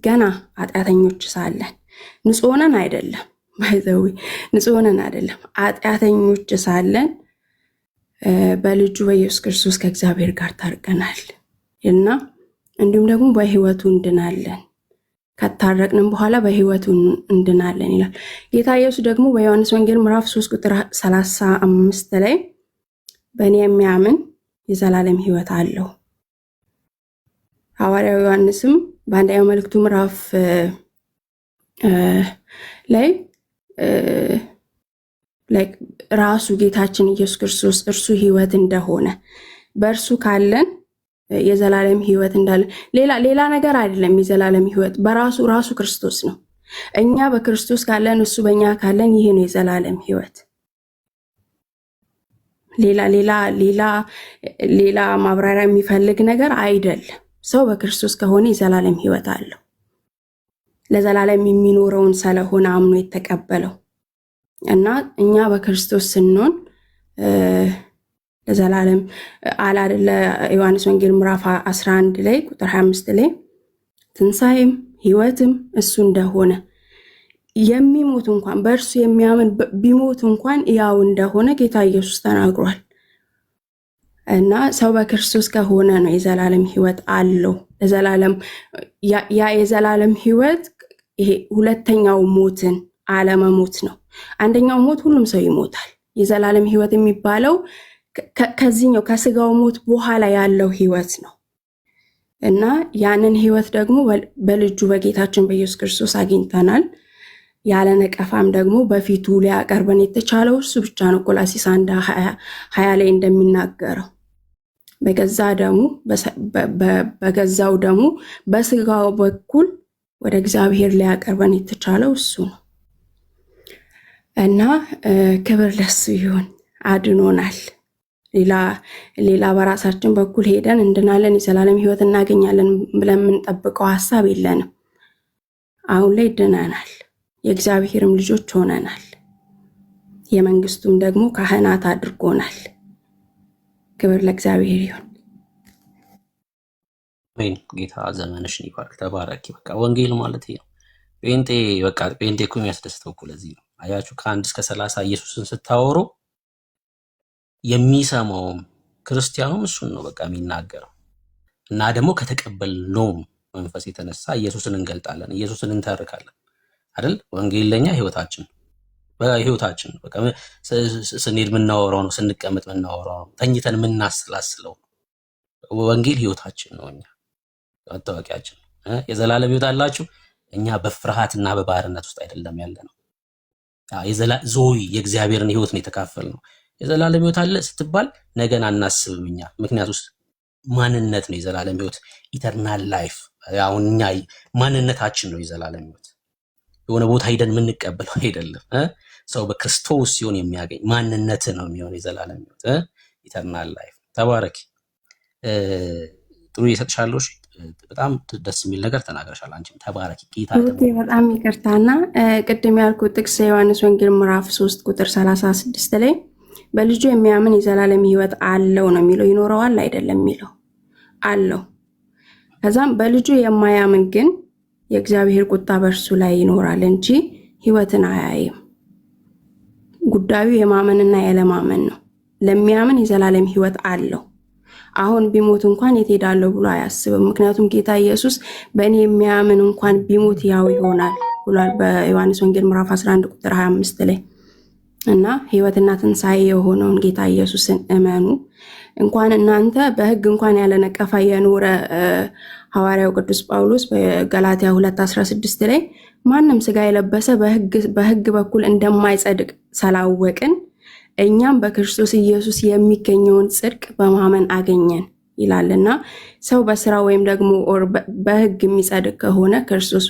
ገና ኃጢአተኞች ሳለን ንጹህ ሆነን አይደለም፣ ባይዘው ንጹህ ሆነን አይደለም፣ ኃጢአተኞች ሳለን በልጁ በኢየሱስ ክርስቶስ ከእግዚአብሔር ጋር ታርቀናል እና እንዲሁም ደግሞ በሕይወቱ እንድናለን፣ ከታረቅንም በኋላ በሕይወቱ እንድናለን ይላል። ጌታ ኢየሱስ ደግሞ በዮሐንስ ወንጌል ምዕራፍ 3:35 ላይ በእኔ የሚያምን የዘላለም ሕይወት አለው። ሐዋርያው ዮሐንስም በአንደኛው መልእክቱ ምዕራፍ ላይ ራሱ ጌታችን ኢየሱስ ክርስቶስ እርሱ ሕይወት እንደሆነ በእርሱ ካለን የዘላለም ሕይወት እንዳለን ሌላ ነገር አይደለም። የዘላለም ሕይወት ራሱ ክርስቶስ ነው። እኛ በክርስቶስ ካለን እሱ በእኛ ካለን ይሄ ነው የዘላለም ሕይወት። ሌላ ማብራሪያ የሚፈልግ ነገር አይደለም። ሰው በክርስቶስ ከሆነ የዘላለም ሕይወት አለው። ለዘላለም የሚኖረውን ስለሆነ አምኖ የተቀበለው እና እኛ በክርስቶስ ስንሆን ለዘላለም አላደለ ዮሐንስ ወንጌል ምዕራፍ 11 ላይ ቁጥር 25 ላይ ትንሣኤም ሕይወትም እሱ እንደሆነ የሚሞት እንኳን በእርሱ የሚያምን ቢሞት እንኳን ያው እንደሆነ ጌታ ኢየሱስ ተናግሯል። እና ሰው በክርስቶስ ከሆነ ነው የዘላለም ሕይወት አለው። ለዘላለም ያ የዘላለም ሕይወት ይሄ ሁለተኛው ሞትን አለመሞት ነው። አንደኛው ሞት ሁሉም ሰው ይሞታል። የዘላለም ሕይወት የሚባለው ከዚህኛው ከስጋው ሞት በኋላ ያለው ሕይወት ነው እና ያንን ሕይወት ደግሞ በልጁ በጌታችን በኢየሱስ ክርስቶስ አግኝተናል። ያለ ነቀፋም ደግሞ በፊቱ ሊያቀርበን የተቻለው እሱ ብቻ ነው። ቆላስይስ 1:20 ላይ እንደሚናገረው በገዛው ደግሞ በስጋው በኩል ወደ እግዚአብሔር ሊያቀርበን የተቻለው እሱ ነው እና ክብር ለሱ ይሁን። አድኖናል። ሌላ በራሳችን በኩል ሄደን እንድናለን የዘላለም ሕይወት እናገኛለን ብለን የምንጠብቀው ሀሳብ የለንም። አሁን ላይ ድነናል። የእግዚአብሔርም ልጆች ሆነናል። የመንግስቱም ደግሞ ካህናት አድርጎናል። ክብር ለእግዚአብሔር ይሁን። ወይን ጌታ ዘመንሽን ይባርክ። ተባረኪ። በቃ ወንጌል ማለት ይሄ ነው። ጴንጤ እኮ የሚያስደስተው እኮ ለዚህ ነው። አያችሁ ከ1 እስከ 30 ኢየሱስን ስታወሩ የሚሰማውም ክርስቲያኑም እሱን ነው በቃ የሚናገረው እና ደግሞ ከተቀበልነውም መንፈስ የተነሳ ኢየሱስን እንገልጣለን፣ ኢየሱስን እንተርካለን አይደል? ወንጌል ለኛ ህይወታችን በህይወታችን በቃ ስንሄድ የምናወራው ነው፣ ስንቀመጥ የምናወራው ነው፣ ተኝተን የምናስላስለው ወንጌል ህይወታችን ነው። እኛ መታወቂያችን የዘላለም ህይወት አላችሁ። እኛ በፍርሃትና በባርነት ውስጥ አይደለም ያለ ነው። ዞይ የእግዚአብሔርን ህይወት ነው የተካፈልነው። የዘላለም ህይወት አለ ስትባል ነገን አናስብም እኛ። ምክንያቱም ማንነት ነው የዘላለም ህይወት፣ ኢተርናል ላይፍ። አሁን እኛ ማንነታችን ነው የዘላለም ህይወት። የሆነ ቦታ ሄደን የምንቀበለው አይደለም። ሰው በክርስቶስ ሲሆን የሚያገኝ ማንነት ነው የሚሆን የዘላለም ህይወት፣ ኢተርናል ላይፍ። ተባረኪ። ጥሩ እየሰጥሻለሁ። በጣም ደስ የሚል ነገር ተናግረሻል። አንቺም ተባረኪ። ጌታ በጣም ይቅርታና ቅድም ያልኩት ጥቅስ ዮሐንስ ወንጌል ምዕራፍ 3 ቁጥር 36 ላይ በልጁ የሚያምን የዘላለም ህይወት አለው ነው የሚለው። ይኖረዋል አይደለም የሚለው አለው። ከዛም በልጁ የማያምን ግን የእግዚአብሔር ቁጣ በእርሱ ላይ ይኖራል እንጂ ህይወትን አያይም። ጉዳዩ የማመንና ያለማመን ነው። ለሚያምን የዘላለም ሕይወት አለው። አሁን ቢሞት እንኳን የት ሄዳለሁ ብሎ አያስብም። ምክንያቱም ጌታ ኢየሱስ በእኔ የሚያምን እንኳን ቢሞት ያው ይሆናል ብሏል በዮሐንስ ወንጌል ምዕራፍ 11 ቁጥር 25 ላይ እና ሕይወትና ትንሣኤ የሆነውን ጌታ ኢየሱስን እመኑ። እንኳን እናንተ በሕግ እንኳን ያለ ነቀፋ የኖረ ሐዋርያው ቅዱስ ጳውሎስ በገላትያ 2:16 ላይ ማንም ሥጋ የለበሰ በሕግ በኩል እንደማይጸድቅ ስላወቅን እኛም በክርስቶስ ኢየሱስ የሚገኘውን ጽድቅ በማመን አገኘን ይላልና ሰው በስራ ወይም ደግሞ በሕግ የሚጸድቅ ከሆነ ክርስቶስ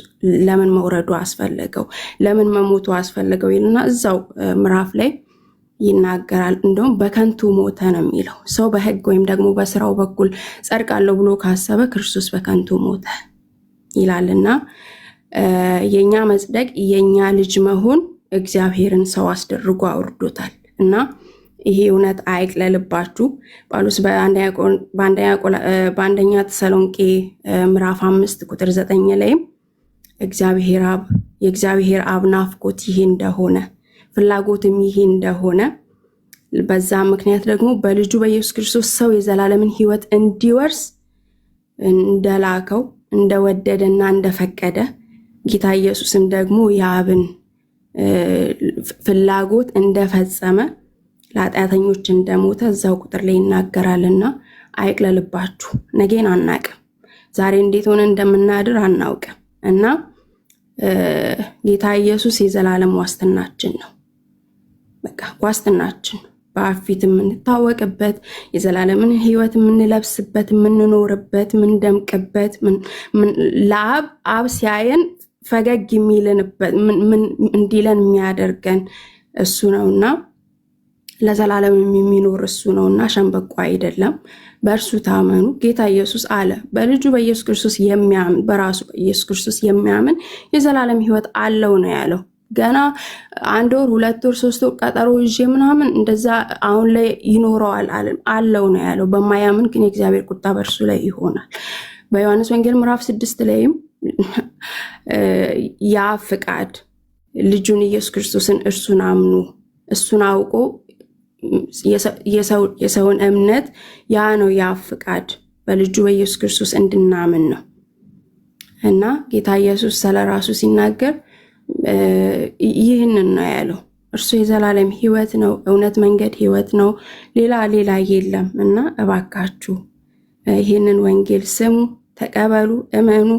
ለምን መውረዱ አስፈለገው? ለምን መሞቱ አስፈለገው? ይልና እዛው ምዕራፍ ላይ ይናገራል። እንደውም በከንቱ ሞተ ነው የሚለው። ሰው በሕግ ወይም ደግሞ በስራው በኩል ጸድቃለሁ ብሎ ካሰበ ክርስቶስ በከንቱ ሞተ ይላልና የኛ መጽደቅ የኛ ልጅ መሆን እግዚአብሔርን ሰው አስደርጎ አውርዶታል እና ይሄ እውነት አይቅለልባችሁ። ጳውሎስ በአንደኛ ተሰሎንቄ ምዕራፍ 5 ቁጥር 9 ላይም የእግዚአብሔር አብ ናፍቆት ይሄ እንደሆነ ፍላጎትም ይሄ እንደሆነ በዛ ምክንያት ደግሞ በልጁ በኢየሱስ ክርስቶስ ሰው የዘላለምን ሕይወት እንዲወርስ እንደላከው እንደወደደና እንደፈቀደ ጌታ ኢየሱስም ደግሞ የአብን ፍላጎት እንደፈጸመ ለኃጢአተኞች እንደሞተ እዛው ቁጥር ላይ ይናገራልና አይቅለልባችሁ። ነገን አናቅም፣ ዛሬ እንዴት ሆነ እንደምናድር አናውቅም እና ጌታ ኢየሱስ የዘላለም ዋስትናችን ነው። በቃ ዋስትናችን በአብ ፊት የምንታወቅበት የዘላለምን ሕይወት የምንለብስበት የምንኖርበት የምንደምቅበት ለአብ አብ ሲያየን ፈገግ እንዲለን የሚያደርገን እሱ ነውና ለዘላለም የሚኖር እሱ ነውና ሸምበቆ አይደለም። በእርሱ ታመኑ። ጌታ ኢየሱስ አለ በልጁ በኢየሱስ ክርስቶስ የሚያምን በራሱ በኢየሱስ ክርስቶስ የሚያምን የዘላለም ሕይወት አለው ነው ያለው። ገና 1 ወር 2 ወር 3 ወር ቀጠሮ ይዤ ምናምን እንደዛ አሁን ላይ ይኖረዋል አለው ነው ያለው። በማያምን ግን የእግዚአብሔር ቁጣ በእርሱ ላይ ይሆናል። በዮሐንስ ወንጌል ምዕራፍ 6 ላይም ያ ፍቃድ ልጁን ኢየሱስ ክርስቶስን እርሱን አምኑ እሱን አውቆ የሰውን እምነት ያ ነው ያ ፍቃድ በልጁ በኢየሱስ ክርስቶስ እንድናምን ነው እና ጌታ ኢየሱስ ስለራሱ ሲናገር ይህንን ነው ያለው። እርሱ የዘላለም ሕይወት ነው፣ እውነት፣ መንገድ፣ ሕይወት ነው፣ ሌላ የለም እና እባካችሁ ይህንን ወንጌል ስሙ፣ ተቀበሉ፣ እመኑ።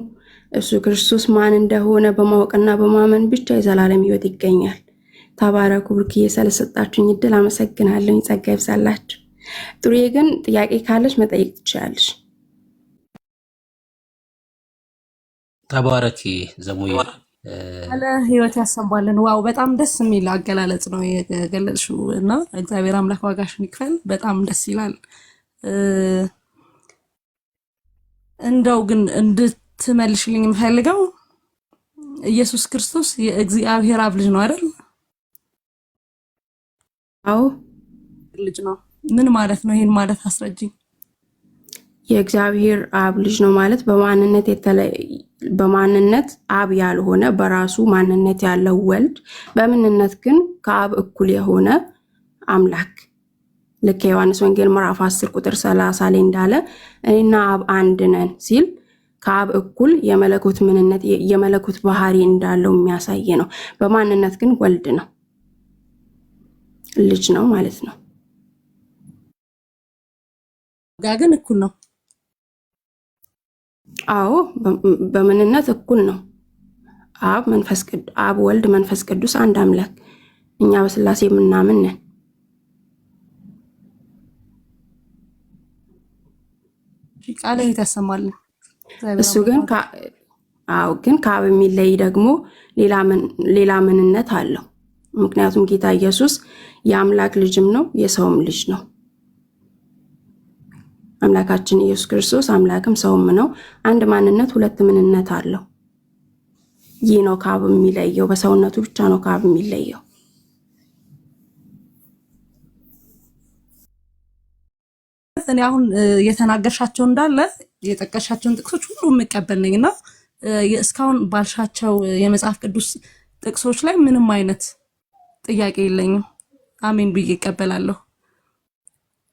እሱ ክርስቶስ ማን እንደሆነ በማወቅና በማመን ብቻ የዘላለም ሕይወት ይገኛል። ተባረኩ። ብርክዬ ስለሰጣችሁኝ እድል አመሰግናለሁ። ጸጋ ይብዛላችሁ። ጥሩዬ ግን ጥያቄ ካለሽ መጠየቅ ትችላለሽ። ተባረኪ ዘሙዬ። አለ ሕይወት ያሰማልን። ዋው በጣም ደስ የሚል አገላለጽ ነው የገለጽሽው እና እግዚአብሔር አምላክ ዋጋሽን ይክፈል። በጣም ደስ ይላል። እንደው ግን እንድትመልሽልኝ የምፈልገው ኢየሱስ ክርስቶስ የእግዚአብሔር አብ ልጅ ነው አይደል? አዎ ልጅ ነው። ምን ማለት ነው? ይሄን ማለት አስረጅኝ። የእግዚአብሔር አብ ልጅ ነው ማለት በማንነት አብ ያልሆነ በራሱ ማንነት ያለው ወልድ፣ በምንነት ግን ከአብ እኩል የሆነ አምላክ። ልክ የዮሐንስ ወንጌል ምዕራፍ 10 ቁጥር 30 ላይ እንዳለ እኔና አብ አንድ ነን ሲል ከአብ እኩል የመለኮት ምንነት የመለኮት ባህሪ እንዳለው የሚያሳይ ነው። በማንነት ግን ወልድ ነው፣ ልጅ ነው ማለት ነው። ግን እኩል ነው። አዎ በምንነት እኩል ነው። አብ ወልድ መንፈስ ቅዱስ አንድ አምላክ፣ እኛ በስላሴ የምናምን ነን። ቃል ይተሰማል። እሱ ግን ከአብ የሚለይ ደግሞ ሌላ ምንነት አለው። ምክንያቱም ጌታ ኢየሱስ የአምላክ ልጅም ነው የሰውም ልጅ ነው። አምላካችን ኢየሱስ ክርስቶስ አምላክም ሰውም ነው። አንድ ማንነት ሁለት ምንነት አለው። ይህ ነው ከአብ የሚለየው። በሰውነቱ ብቻ ነው ከአብ የሚለየው። እኔ አሁን የተናገርሻቸው እንዳለ የጠቀሻቸውን ጥቅሶች ሁሉ የምቀበል ነኝና እስካሁን ባልሻቸው የመጽሐፍ ቅዱስ ጥቅሶች ላይ ምንም አይነት ጥያቄ የለኝም። አሜን ብዬ እቀበላለሁ።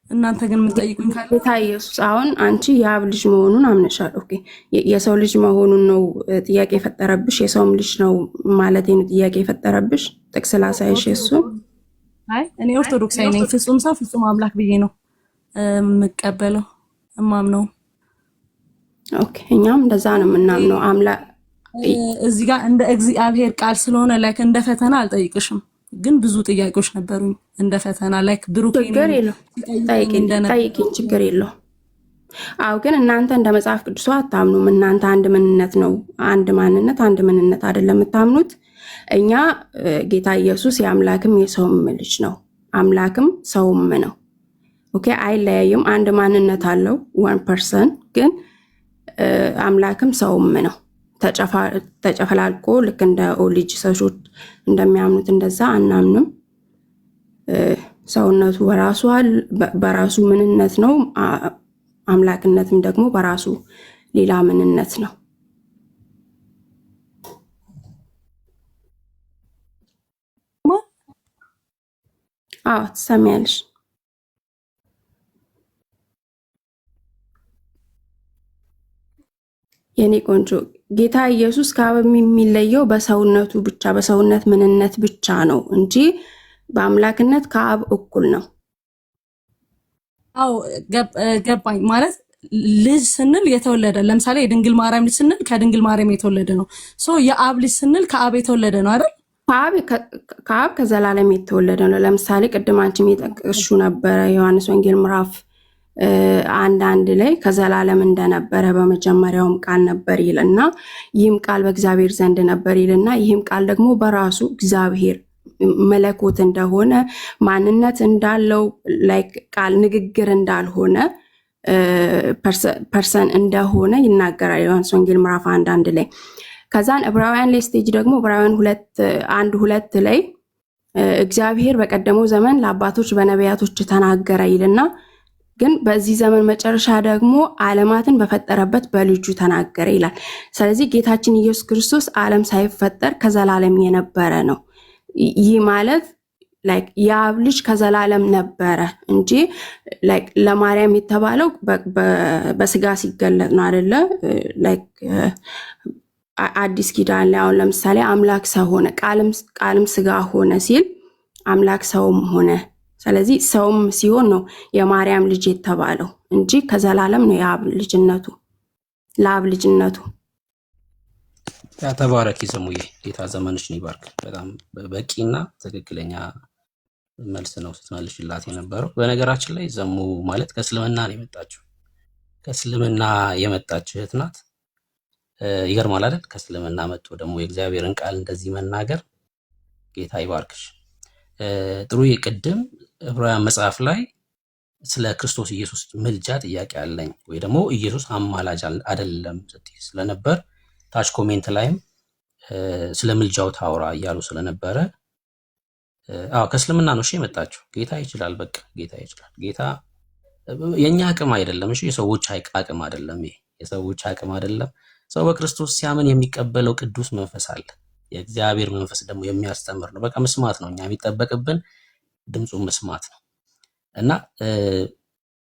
እናንተ ግን የምትጠይቁኝ ካለ ጌታ ኢየሱስ አሁን አንቺ የአብ ልጅ መሆኑን አምነሻል። ኦኬ የሰው ልጅ መሆኑን ነው ጥያቄ የፈጠረብሽ? የሰውም ልጅ ነው ማለት ነው ጥያቄ የፈጠረብሽ? ጥቅስ ላሳይሽ እሱን። አይ እኔ ኦርቶዶክሳዊ ነኝ። ፍጹም ሰው ፍጹም አምላክ ብዬ ነው የምቀበለው እማምነው። ኦኬ እኛም እንደዛ ነው የምናምነው። አምላክ እዚህ ጋር እንደ እግዚአብሔር ቃል ስለሆነ ላይክ እንደ ፈተና አልጠይቅሽም፣ ግን ብዙ ጥያቄዎች ነበሩኝ እንደ ፈተና ላይክ ብሩክ ችግር የለው ጠይቂኝ፣ ችግር የለው። አዎ ግን እናንተ እንደ መጽሐፍ ቅዱስ አታምኑም። እናንተ አንድ ምንነት ነው፣ አንድ ማንነት፣ አንድ ምንነት አይደለም የምታምኑት። እኛ ጌታ ኢየሱስ የአምላክም የሰውም ልጅ ነው፣ አምላክም ሰውም ነው። ኦኬ አይለያይም፣ አንድ ማንነት አለው፣ ዋን ፐርሰን ግን አምላክም ሰውም ነው። ተጨፈላልቆ ልክ እንደ ኦሊጅ ሰሾች እንደሚያምኑት እንደዛ አናምንም። ሰውነቱ በራሱ ምንነት ነው፣ አምላክነትም ደግሞ በራሱ ሌላ ምንነት ነው። አዎ ትሰሚያለሽ። የኔ ቆንጆ ጌታ ኢየሱስ ከአብ የሚለየው በሰውነቱ ብቻ በሰውነት ምንነት ብቻ ነው እንጂ በአምላክነት ከአብ እኩል ነው። አዎ ገባኝ። ማለት ልጅ ስንል የተወለደ ለምሳሌ የድንግል ማርያም ልጅ ስንል ከድንግል ማርያም የተወለደ ነው። የአብ ልጅ ስንል ከአብ የተወለደ ነው አይደል? ከአብ ከዘላለም የተወለደ ነው። ለምሳሌ ቅድም አንቺም የጠቀስሽው ነበረ ዮሐንስ ወንጌል ምዕራፍ 1:1 ላይ ከዘላለም እንደነበረ በመጀመሪያውም ቃል ነበር ይልና ይህም ቃል በእግዚአብሔር ዘንድ ነበር ይልና ይህም ቃል ደግሞ በራሱ እግዚአብሔር መለኮት እንደሆነ ማንነት እንዳለው ላይክ ቃል ንግግር እንዳልሆነ ፐርሰን እንደሆነ ይናገራል ዮሐንስ ወንጌል ምዕራፍ 1:1 ላይ። ከዛን ዕብራውያን ላይ ስቴጅ ደግሞ ዕብራውያን 1:2 ላይ እግዚአብሔር በቀደመው ዘመን ለአባቶች በነቢያቶች ተናገረ ይልና ግን በዚህ ዘመን መጨረሻ ደግሞ ዓለማትን በፈጠረበት በልጁ ተናገረ ይላል። ስለዚህ ጌታችን ኢየሱስ ክርስቶስ ዓለም ሳይፈጠር ከዘላለም የነበረ ነው። ይህ ማለት ላይክ የአብ ልጅ ከዘላለም ነበረ እንጂ ላይክ ለማርያም የተባለው በስጋ ሲገለጥ ነው አይደለ? ላይክ አዲስ ኪዳን ላይ አሁን ለምሳሌ አምላክ ሰው ሆነ፣ ቃልም ስጋ ሆነ ሲል አምላክ ሰውም ሆነ። ስለዚህ ሰውም ሲሆን ነው የማርያም ልጅ የተባለው እንጂ ከዘላለም ነው የአብ ልጅነቱ ለአብ ልጅነቱ። ተባረኪ ስሙዬ፣ ጌታ ዘመንሽን ይባርክ። በጣም በቂና ትክክለኛ መልስ ነው ስትመልሽላት የነበረው። በነገራችን ላይ ዘሙ ማለት ከእስልምና ነው የመጣችው። ከእስልምና የመጣች እህት ናት። ይገርማል አይደል? ከእስልምና መጥቶ ደግሞ የእግዚአብሔርን ቃል እንደዚህ መናገር። ጌታ ይባርክሽ። ጥሩ ቅድም ዕብራውያን መጽሐፍ ላይ ስለ ክርስቶስ ኢየሱስ ምልጃ ጥያቄ አለኝ ወይ ደግሞ ኢየሱስ አማላጅ አይደለም ስትይ ስለነበር ታች ኮሜንት ላይም ስለ ምልጃው ታውራ እያሉ ስለነበረ ከእስልምና ነው የመጣችው። ጌታ ይችላል፣ በቃ ጌታ ይችላል። ጌታ የኛ አቅም አይደለም። እሺ የሰዎች አቅም አይደለም። ይሄ የሰዎች አቅም አይደለም። ሰው በክርስቶስ ሲያምን የሚቀበለው ቅዱስ መንፈስ አለ። የእግዚአብሔር መንፈስ ደግሞ የሚያስተምር ነው። በቃ መስማት ነው። እኛ የሚጠበቅብን ድምፁን መስማት ነው። እና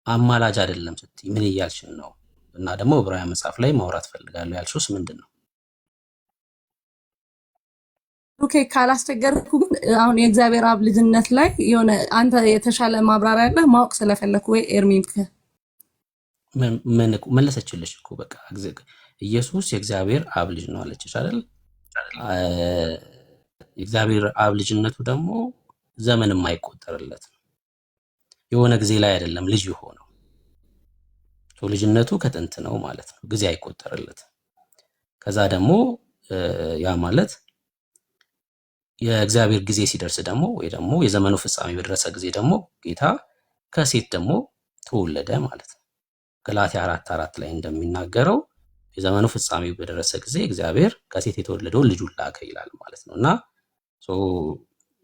አማላጅ አይደለም ስትይ ምን እያልሽን ነው? እና ደግሞ ዕብራውያን መጽሐፍ ላይ ማውራት ፈልጋለሁ ያልሽውስ ምንድን ነው? ኦኬ ካላስቸገርኩ ግን አሁን የእግዚአብሔር አብ ልጅነት ላይ የሆነ አንተ የተሻለ ማብራሪያ አለ ማወቅ ስለፈለኩ ወይ ኤርሚን ምን መለሰችልሽ እኮ በቃ ኢየሱስ የእግዚአብሔር አብ ልጅ ነው አለችሽ አይደል? የእግዚአብሔር አብ ልጅነቱ ደግሞ ዘመን የማይቆጠርለት ነው። የሆነ ጊዜ ላይ አይደለም ልጅ የሆነው። ልጅነቱ ከጥንት ነው ማለት ነው። ጊዜ አይቆጠርለትም። ከዛ ደግሞ ያ ማለት የእግዚአብሔር ጊዜ ሲደርስ ደግሞ ወይ ደግሞ የዘመኑ ፍጻሜ በደረሰ ጊዜ ደግሞ ጌታ ከሴት ደግሞ ተወለደ ማለት ነው። ገላትያ 4:4 ላይ እንደሚናገረው የዘመኑ ፍጻሜ በደረሰ ጊዜ እግዚአብሔር ከሴት የተወለደውን ልጁን ላከ ይላል ማለት ነው። እና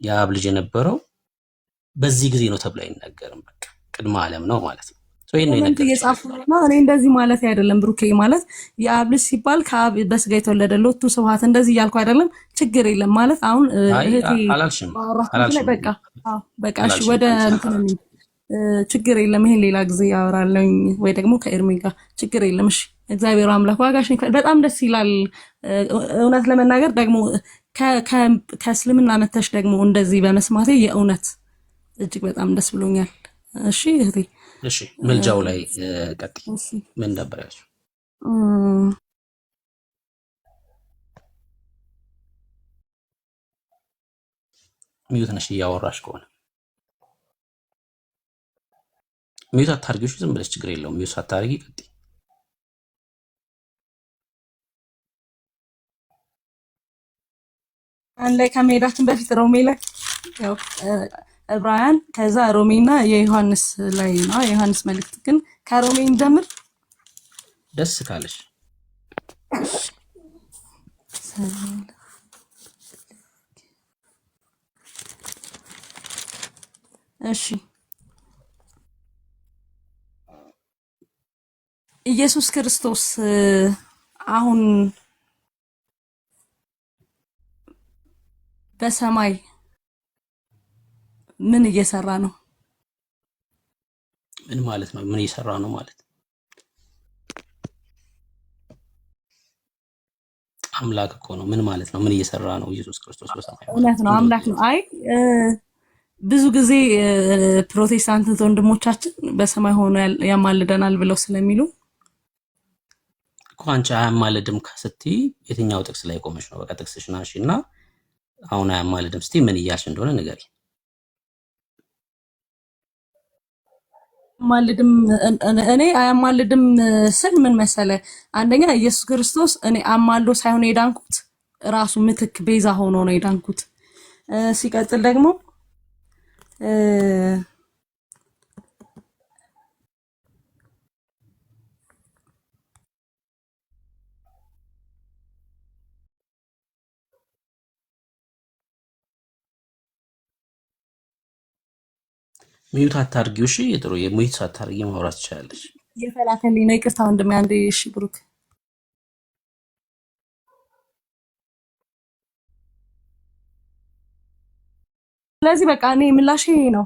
የአብ ልጅ የነበረው በዚህ ጊዜ ነው ተብሎ አይነገርም። በቃ ቅድመ ዓለም ነው ማለት ነው። ኮሜንት እየጻፉ ነው። እኔ እንደዚህ ማለት አይደለም ብሩኬ፣ ማለት የአብ ልጅ ሲባል ከአብ በስጋ የተወለደ ሎቱ ስብሐት እንደዚህ እያልኩ አይደለም። ችግር የለም ማለት አሁን እህቴ በቃ እሺ፣ ወደ እንትን ችግር የለም። ይሄን ሌላ ጊዜ ያወራለኝ ወይ ደግሞ ከኤርሚ ጋር ችግር የለም። እሺ እግዚአብሔር አምላክ ዋጋሽ በጣም ደስ ይላል። እውነት ለመናገር ደግሞ ከእስልምና መተሽ ደግሞ እንደዚህ በመስማቴ የእውነት እጅግ በጣም ደስ ብሎኛል። እሺ እህቴ፣ እሺ ምልጃው ላይ ቀጥይ። ምን ነበር ያልሽው? ሚዩት ነሽ እያወራሽ ከሆነ ሚዩት አታርጊሽ፣ ዝም ብለሽ ችግር የለውም። ሚዩት አታርጊ፣ ቀጥይ። አንድ ላይ ከመሄዳችን በፊት ሮሜ ላይ ያው ዕብራውያን ከዛ ሮሜና የዮሐንስ ላይ ነው። የዮሐንስ መልእክት ግን ከሮሜ እንጀምር ደስ ካለሽ። እሺ ኢየሱስ ክርስቶስ አሁን በሰማይ ምን እየሰራ ነው? ምን ማለት ነው? ምን እየሰራ ነው ማለት አምላክ እኮ ነው። ምን ማለት ነው? ምን እየሰራ ነው ኢየሱስ ክርስቶስ በሰማይ? እውነት ነው፣ አምላክ ነው። አይ ብዙ ጊዜ ፕሮቴስታንት ወንድሞቻችን በሰማይ ሆኖ ያማልደናል ብለው ስለሚሉ እኮ አንቺ አያማልድም ስትይ የትኛው ጥቅስ ላይ ቆመሽ ነው? በቃ ጥቅስሽን አንሺና አሁን አያማልድም ስትይ ምን እያልሽ እንደሆነ ንገሪ። ማልድም እኔ አያማልድም ስል ምን መሰለ፣ አንደኛ ኢየሱስ ክርስቶስ እኔ አማልዶ ሳይሆን የዳንኩት ራሱ ምትክ ቤዛ ሆኖ ነው የዳንኩት። ሲቀጥል ደግሞ ሚዩት አታርጊው። እሺ ጥሩ፣ የሚዩት አታርጊ ማውራት ትችላለሽ። የፈላከልኝ ነው። ይቅርታ ወንድሜ አንዴ። እሺ ብሩክ፣ ስለዚህ በቃ እኔ ምላሽ ነው።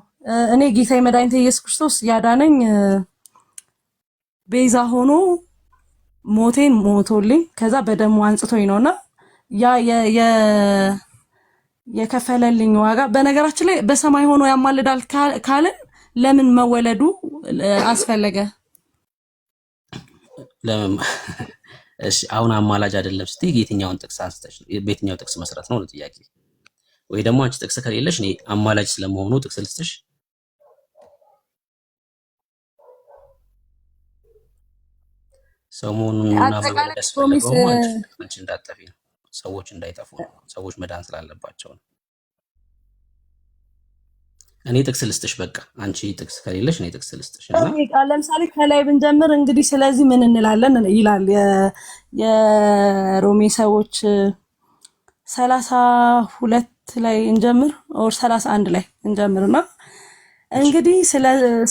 እኔ ጌታ መድኃኒቴ ኢየሱስ ክርስቶስ ያዳነኝ ቤዛ ሆኖ ሞቴን ሞቶልኝ ከዛ በደሙ አንጽቶኝ ነውና ያ የከፈለልኝ ዋጋ። በነገራችን ላይ በሰማይ ሆኖ ያማልዳል ካልን ለምን መወለዱ አስፈለገ? ለምን? እሺ አሁን አማላጅ አይደለም ስትይ የትኛውን ጥቅስ አንስተሽ በየትኛው ጥቅስ መሰረት ነው ጥያቄ? ወይ ደግሞ አንቺ ጥቅስ ከሌለሽ እኔ አማላጅ ስለመሆኑ ጥቅስ ልስጥሽ? ሰሞኑን አጠቃላይ ፕሮሚስ አንቺ እንዳጠፊ ነው፣ ሰዎች እንዳይጠፉ ነው፣ ሰዎች መዳን ስላለባቸው ነው። እኔ ጥቅስ ልስጥሽ፣ በቃ አንቺ ጥቅስ ከሌለሽ እኔ ጥቅስ ልስጥሽ እና ለምሳሌ ከላይ ብንጀምር እንግዲህ ስለዚህ ምን እንላለን ይላል የሮሜ ሰዎች 32 ላይ እንጀምር ኦር 31 ላይ እንጀምርና እንግዲህ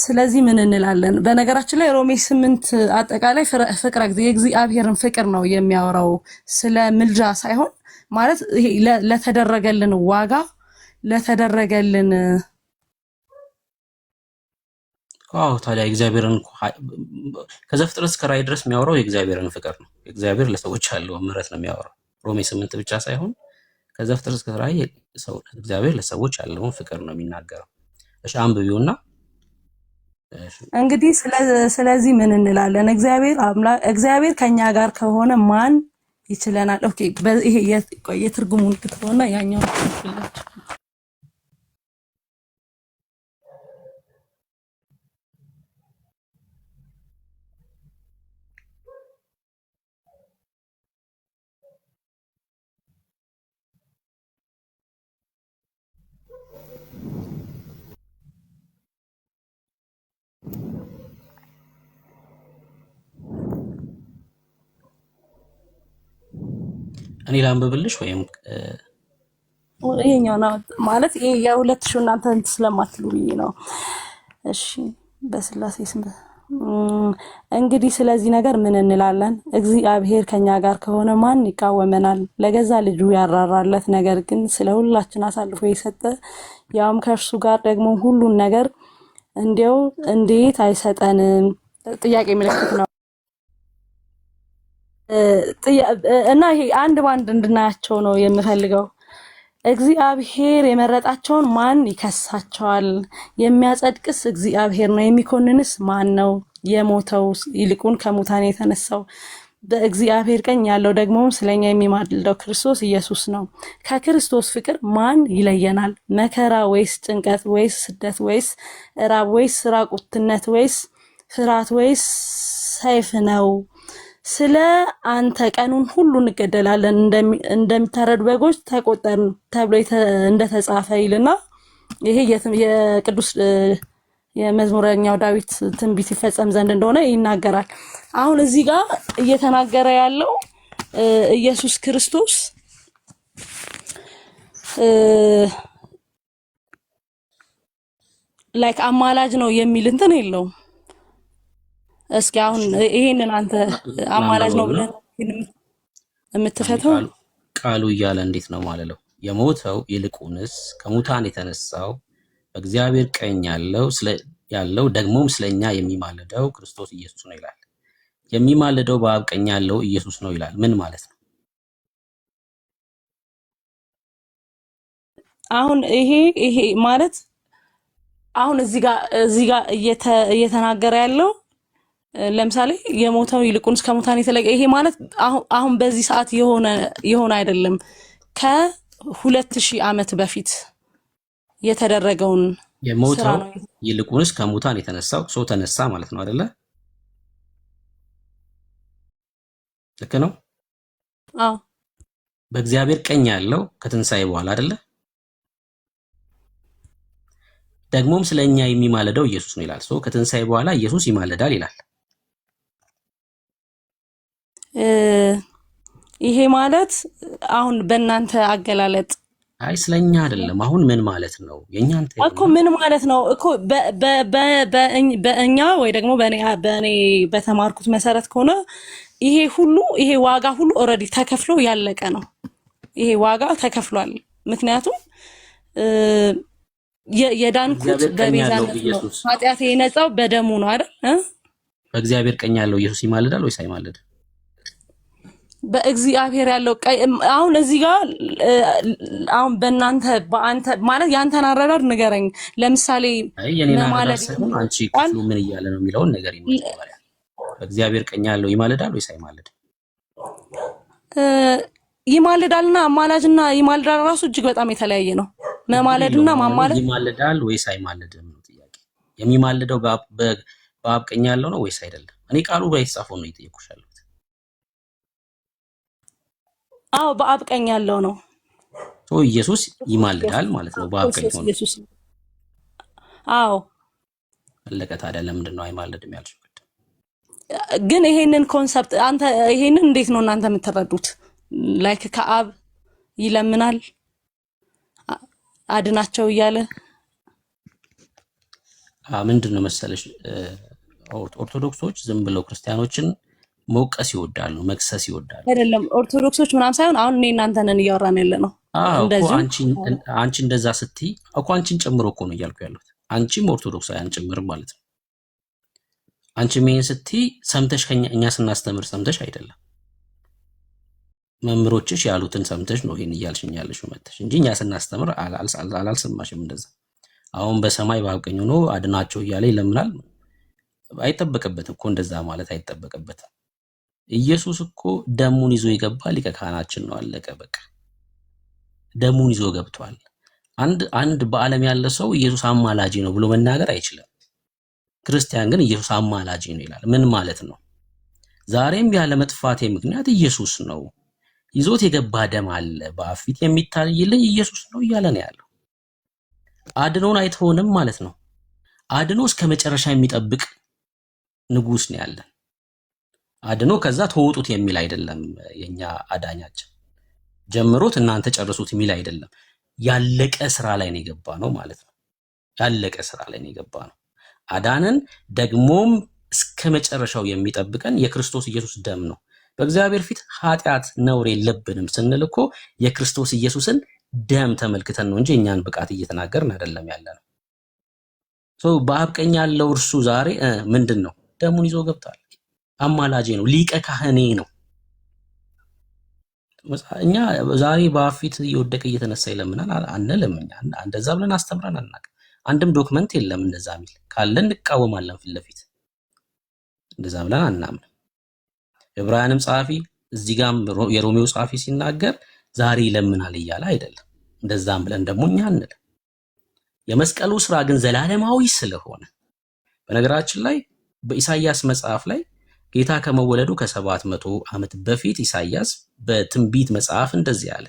ስለዚህ ምን እንላለን። በነገራችን ላይ ሮሜ 8 አጠቃላይ ፍቅረ እግዚአብሔርን ፍቅር ነው የሚያወራው፣ ስለ ምልጃ ሳይሆን ማለት ይሄ ለተደረገልን ዋጋ ለተደረገልን ታዲያ እግዚአብሔርን ከዘፍጥረት እስከ ራዕይ ድረስ የሚያወራው የእግዚአብሔርን ፍቅር ነው። እግዚአብሔር ለሰዎች ያለው ምሕረት ነው የሚያወራው። ሮሜ 8 ብቻ ሳይሆን ከዘፍጥረት እስከ ራዕይ እግዚአብሔር ለሰዎች ያለውን ፍቅር ነው የሚናገረው። እሺ አንብቢውና እንግዲህ ስለዚህ ምን እንላለን? እግዚአብሔር ከኛ ጋር ከሆነ ማን ይችለናል? ኦኬ ይሄ የትርጉሙን ክትሆና ያኛው ይችላል። እኔ ላንብብልሽ ወይም ይሄኛው ነው ማለት ይሄ የሁለት ሺህ እናንተ ስለማትሉ ብዬ ነው። እሺ በስላሴ ስም እንግዲህ ስለዚህ ነገር ምን እንላለን? እግዚአብሔር ከኛ ጋር ከሆነ ማን ይቃወመናል? ለገዛ ልጁ ያራራለት፣ ነገር ግን ስለ ሁላችን አሳልፎ የሰጠ ያውም ከእርሱ ጋር ደግሞ ሁሉን ነገር እንዲያው እንዴት አይሰጠንም? ጥያቄ ምልክት ነው። እና ይሄ አንድ ባንድ እንድናያቸው ነው የምፈልገው። እግዚአብሔር የመረጣቸውን ማን ይከሳቸዋል? የሚያጸድቅስ እግዚአብሔር ነው፣ የሚኮንንስ ማን ነው? የሞተው ይልቁን ከሙታን የተነሳው በእግዚአብሔር ቀኝ ያለው ደግሞ ስለኛ የሚማልደው ክርስቶስ ኢየሱስ ነው። ከክርስቶስ ፍቅር ማን ይለየናል? መከራ ወይስ ጭንቀት ወይስ ስደት ወይስ ራብ ወይስ ራቁትነት ወይስ ፍርሃት ወይስ ሰይፍ ነው? ስለ አንተ ቀኑን ሁሉ እንገደላለን፣ እንደሚታረዱ በጎች ተቆጠርን ተብሎ እንደተጻፈ ይልና ይሄ የቅዱስ የመዝሙረኛው ዳዊት ትንቢት ይፈጸም ዘንድ እንደሆነ ይናገራል። አሁን እዚህ ጋር እየተናገረ ያለው ኢየሱስ ክርስቶስ ላይክ አማላጅ ነው የሚል እንትን የለውም። እስኪ አሁን ይሄንን አንተ አማላጅ ነው ብለህ የምትፈተው ቃሉ እያለ እንዴት ነው ማለለው? የሞተው ይልቁንስ ከሙታን የተነሳው በእግዚአብሔር ቀኝ ያለው ደግሞም ስለኛ የሚማልደው ክርስቶስ ኢየሱስ ነው ይላል። የሚማልደው በአብ ቀኝ ያለው ኢየሱስ ነው ይላል። ምን ማለት ነው? አሁን ይሄ ማለት አሁን እዚህ ጋር እየተናገረ ያለው ለምሳሌ የሞተው ይልቁንስ ከሙታን የተለየ ይሄ ማለት አሁን በዚህ ሰዓት የሆነ አይደለም። ከ2000 ዓመት በፊት የተደረገውን የሞተው ይልቁንስ ከሙታን የተነሳው ሰው ተነሳ ማለት ነው አይደለ? ልክ ነው። አዎ በእግዚአብሔር ቀኝ ያለው ከትንሣኤ በኋላ አይደለ? ደግሞም ስለኛ የሚማለደው ኢየሱስ ነው ይላል። ሰው ከትንሣኤ በኋላ ኢየሱስ ይማለዳል ይላል። ይሄ ማለት አሁን በእናንተ አገላለጥ አይ ስለኛ አይደለም። አሁን ምን ማለት ነው? የኛን እኮ ምን ማለት ነው እኮ በእኛ ወይ ደግሞ በእኔ በተማርኩት መሰረት ከሆነ ይሄ ዋጋ ሁሉ ኦልሬዲ ተከፍሎ ያለቀ ነው። ይሄ ዋጋ ተከፍሏል። ምክንያቱም የዳንኩት በቤዛነት ነው። ኃጢአቴ የነጻው በደሙ ነው አይደል? በእግዚአብሔር ቀኝ ያለው ኢየሱስ ይማልዳል ወይስ አይማልድ? በእግዚአብሔር ያለው አሁን እዚህ ጋር አሁን በአንተ ማለት ያንተን አረዳድ ንገረኝ። ለምሳሌ ማለት አንቺ ክፍሉ ምን እያለ ነው የሚለውን ነገር ይመጣል። በእግዚአብሔር ቀኝ ያለው ይማልዳል ወይስ አይማልድ? ይማልዳልና አማላጅና ይማልዳል ራሱ እጅግ በጣም የተለያየ ነው። መማለድና ማማለድ ይማልዳል ወይስ አይማልድም ነው ጥያቄ። የሚማልደው በአብ ቀኝ ያለው ነው ወይስ አይደለም? እኔ ቃሉ ጋር የተጻፈው ነው እየጠየኩሻለሁ። አዎ በአብ ቀኝ ያለው ነው። ኢየሱስ ይማልዳል ማለት ነው በአብ ቀኝ ሆኖ። አዎ አለቀ። ታዲያ ለምንድን ነው አይማልድም ያልሽው? ግን ይሄንን ኮንሰፕት ይሄንን እንዴት ነው እናንተ የምትረዱት? ላይክ ከአብ ይለምናል አድናቸው እያለ ምንድን ነው መሰለሽ ኦርቶዶክሶች ዝም ብለው ክርስቲያኖችን መውቀስ ይወዳሉ፣ መክሰስ ይወዳሉ። አይደለም ኦርቶዶክሶች ምናምን ሳይሆን አሁን እኔ እናንተ ነን እያወራን ያለ ነው። እንደዚህ አንቺ እንደዛ ስትይ እኮ አንቺን ጨምሮ እኮ ነው እያልኩ ያለሁት። አንቺም ኦርቶዶክሳውያን ጭምር ማለት ነው። አንቺም ይሄን ስትይ ሰምተሽ እኛ ስናስተምር ሰምተሽ አይደለም፣ መምህሮችሽ ያሉትን ሰምተሽ ነው ይሄን እያልሽኝ ያለሽው መተሽ እንጂ እኛ ስናስተምር አላልሰማሽም። እንደዛ አሁን በሰማይ በአብ ቀኝ ሆኖ አድናቸው እያለ ይለምናል። አይጠበቅበትም እኮ እንደዛ ማለት አይጠበቅበትም። ኢየሱስ እኮ ደሙን ይዞ የገባ ሊቀ ካህናችን ነው። አለቀ በቃ። ደሙን ይዞ ገብቷል። አንድ በዓለም ያለ ሰው ኢየሱስ አማላጅ ነው ብሎ መናገር አይችልም። ክርስቲያን ግን ኢየሱስ አማላጅ ነው ይላል። ምን ማለት ነው? ዛሬም ያለ መጥፋቴ ምክንያት ኢየሱስ ነው ይዞት የገባ ደም አለ፣ በአብ ፊት የሚታይልኝ ኢየሱስ ነው እያለ ነው ያለው። አድኖን አይተውንም ማለት ነው። አድኖ እስከ መጨረሻ የሚጠብቅ ንጉስ ነው ያለን። አድኖ ከዛ ተወጡት የሚል አይደለም። የኛ አዳኛችን ጀምሮት እናንተ ጨርሱት የሚል አይደለም። ያለቀ ስራ ላይ ነው የገባ ነው ማለት ነው። ያለቀ ስራ ላይ ነው የገባ ነው። አዳነን፣ ደግሞም እስከ መጨረሻው የሚጠብቀን የክርስቶስ ኢየሱስ ደም ነው። በእግዚአብሔር ፊት ኃጢአት ነውር የለብንም ስንል እኮ የክርስቶስ ኢየሱስን ደም ተመልክተን ነው እንጂ እኛን ብቃት እየተናገርን አይደለም ያለነው። በአብ ቀኝ ያለው እርሱ ዛሬ ምንድን ነው? ደሙን ይዞ ገብቷል። አማላጄ ነው፣ ሊቀ ካህኔ ነው። እኛ ዛሬ በአብ ፊት እየወደቀ እየተነሳ ይለምናል አንልም። እኛ እንደዛ ብለን አስተምረን አናውቅም። አንድም ዶክመንት የለም እንደዛ ሚል። ካለ እንቃወማለን ፊት ለፊት። እንደዛ ብለን አናምንም። ዕብራውያንም ጸሐፊ እዚህ ጋም የሮሜው ጸሐፊ ሲናገር ዛሬ ይለምናል እያለ አይደለም። እንደዛም ብለን ደግሞ እኛ አንልም። የመስቀሉ ስራ ግን ዘላለማዊ ስለሆነ በነገራችን ላይ በኢሳይያስ መጽሐፍ ላይ ጌታ ከመወለዱ ከ700 ዓመት በፊት ኢሳይያስ በትንቢት መጽሐፍ እንደዚህ አለ።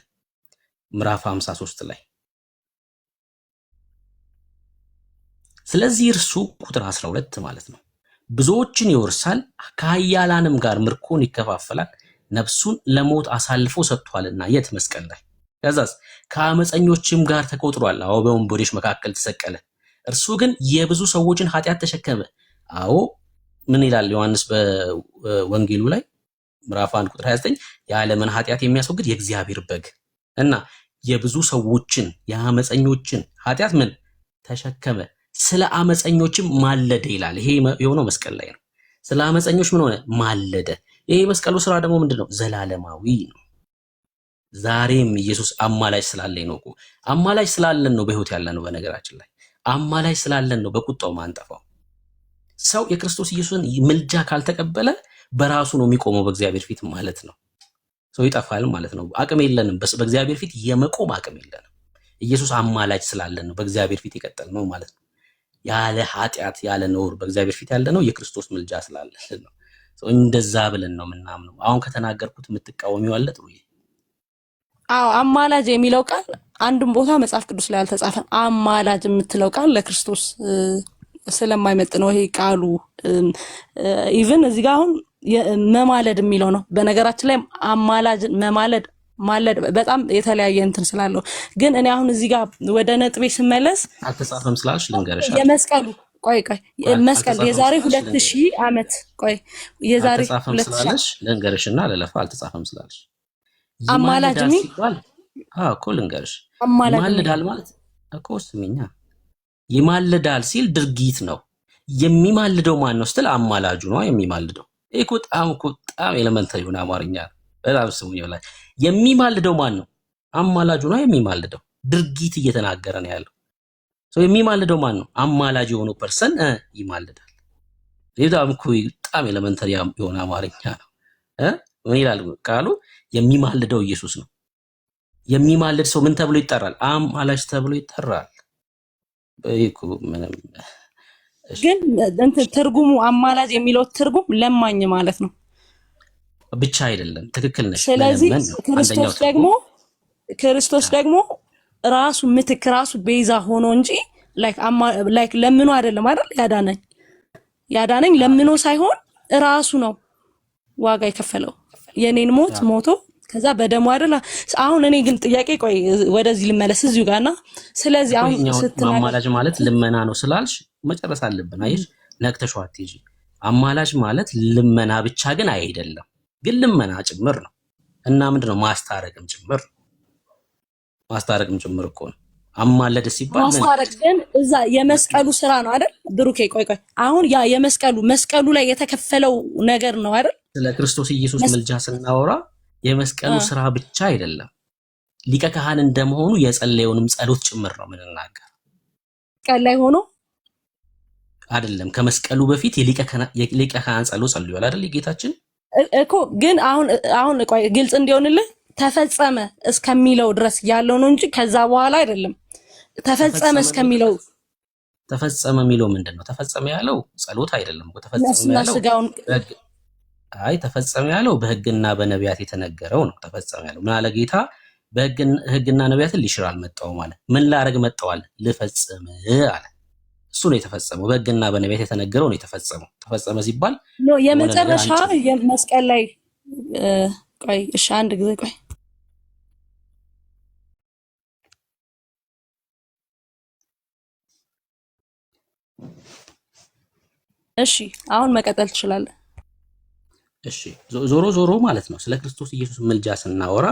ምዕራፍ 53 ላይ ስለዚህ እርሱ ቁጥር 12 ማለት ነው ብዙዎችን ይወርሳል፣ ከኃያላንም ጋር ምርኮን ይከፋፈላል፣ ነፍሱን ለሞት አሳልፎ ሰጥቷልና። የት መስቀል ላይ ከዛስ ከአመፀኞችም ጋር ተቆጥሯል። አዎ በወንበዴዎች መካከል ተሰቀለ። እርሱ ግን የብዙ ሰዎችን ኃጢአት ተሸከመ። አዎ ምን ይላል ዮሐንስ በወንጌሉ ላይ ምዕራፍ 1 ቁጥር 29 የዓለምን ኃጢአት የሚያስወግድ የእግዚአብሔር በግ እና የብዙ ሰዎችን የአመፀኞችን ኃጢአት ምን ተሸከመ፣ ስለ አመፀኞችም ማለደ ይላል። ይሄ የሆነው መስቀል ላይ ነው። ስለ አመፀኞች ምን ሆነ? ማለደ። ይሄ መስቀሉ ስራ ደግሞ ምንድነው? ዘላለማዊ ነው። ዛሬም ኢየሱስ አማላጅ ስላለኝ ነው እኮ። አማላጅ ስላለን ነው በህይወት ያለ ነው። በነገራችን ላይ አማላጅ ስላለን ነው በቁጣው ማንጠፋው። ሰው የክርስቶስ ኢየሱስን ምልጃ ካልተቀበለ በራሱ ነው የሚቆመው በእግዚአብሔር ፊት ማለት ነው። ሰው ይጠፋል ማለት ነው። አቅም የለንም፣ በእግዚአብሔር ፊት የመቆም አቅም የለንም። ኢየሱስ አማላጅ ስላለን ነው በእግዚአብሔር ፊት የቀጠል ነው ማለት ነው። ያለ ኃጢአት ያለ ነውር በእግዚአብሔር ፊት ያለ ነው የክርስቶስ ምልጃ ስላለን ነው። እንደዛ ብለን ነው ምናምነው። አሁን ከተናገርኩት የምትቃወሚው አለ ጥሩ? አዎ አማላጅ የሚለው ቃል አንድም ቦታ መጽሐፍ ቅዱስ ላይ አልተጻፈም። አማላጅ የምትለው ቃል ለክርስቶስ ስለማይመጥ ነው ይሄ ቃሉ። ኢቭን እዚህ ጋር አሁን መማለድ የሚለው ነው። በነገራችን ላይ አማላጅ መማለድ ማለድ በጣም የተለያየ እንትን ስላለው፣ ግን እኔ አሁን እዚህ ጋር ወደ ነጥቤ ስመለስ አልተጻፈም ስላልሽ ልንገርሽ። የመስቀሉ ቆይ መስቀል የዛሬ 2000 ዓመት የዛሬ 2000 ስላልሽ ልንገርሽና ለለፋ አልተጻፈም ስላልሽ አማላጅ ሲባል እኮ ልንገርሽ ይማልዳል ማለት እኮ ስሚኛ፣ ይማልዳል ሲል ድርጊት ነው። የሚማልደው ማን ነው ስትል አማላጁ ነው የሚማልደው። ይሄ እኮ በጣም ኤሌመንታሪ የሆነ አማርኛ ነው። በጣም ስሙኝ ይላል። የሚማልደው ማን ነው? አማላጁ ነው የሚማልደው። ድርጊት እየተናገረ ነው ያለው። የሚማልደው ማን ነው? አማላጅ የሆነው ፐርሰን ይማልዳል። በጣም ኤሌመንታሪ የሆነ አማርኛ ነው። ምን ይላል ቃሉ? የሚማልደው ኢየሱስ ነው። የሚማልድ ሰው ምን ተብሎ ይጠራል? አማላጅ ተብሎ ይጠራል። ምንም ግን ትርጉሙ አማላጅ የሚለው ትርጉም ለማኝ ማለት ነው ብቻ አይደለም። ትክክል ነሽ። ስለዚህ ክርስቶስ ደግሞ ራሱ ምትክ ራሱ ቤዛ ሆኖ እንጂ ላይክ ለምኖ አይደለም አይደል? ያዳነኝ ለምኖ ሳይሆን ራሱ ነው ዋጋ የከፈለው የኔን ሞት ሞቶ ከዛ በደሙ አይደል። አሁን እኔ ግን ጥያቄ ቆይ ወደዚህ ልመለስ እዚሁ ጋርና ስለዚህ አሁን አማላጅ ማለት ልመና ነው ስላልሽ መጨረስ አለብን። አይሽ ነክተሽው አትይጂ። አማላጅ ማለት ልመና ብቻ ግን አይደለም፣ ግን ልመና ጭምር ነው እና ምንድነው ማስታረቅም ጭምር እኮ ነው። አማለደ ሲባል ማስታረቅ ግን እዛ የመስቀሉ ስራ ነው አይደል? ብሩኬ ቆይ አሁን ያ መስቀሉ ላይ የተከፈለው ነገር ነው አይደል? ስለ ክርስቶስ ኢየሱስ ምልጃ ስናወራ የመስቀሉ ስራ ብቻ አይደለም፣ ሊቀ ካህን እንደመሆኑ የጸለየውንም ጸሎት ጭምር ነው የምንናገር። መስቀል ላይ ሆኖ አይደለም፣ ከመስቀሉ በፊት የሊቀ ካህን ጸሎት ጸልዮአል አይደል ጌታችን እኮ። ግን አሁን ቆይ ግልጽ እንዲሆንልህ ተፈጸመ እስከሚለው ድረስ ያለው ነው እንጂ ከዛ በኋላ አይደለም። ተፈጸመ እስከሚለው ተፈጸመ የሚለው ምንድነው? ተፈጸመ ያለው ጸሎት አይደለም እኮ። ተፈጸመ ያለው በሕግና በነቢያት የተነገረው ነው። ተፈጸመ ያለው ምን አለ ጌታ? በሕግና ነቢያትን ሊሽር አልመጣሁም አለ። ምን ላደርግ መጣዋል? ልፈጽም አለ። እሱ ነው የተፈጸመው። በሕግና በነቢያት የተነገረው ነው የተፈጸመው። ተፈጸመ ሲባል ነው የመጨረሻ የመስቀል ላይ ቆይ እሺ አንድ ጊዜ ቆይ እሺ አሁን መቀጠል ትችላለህ። እሺ ዞሮ ዞሮ ማለት ነው ስለ ክርስቶስ ኢየሱስ ምልጃ ስናወራ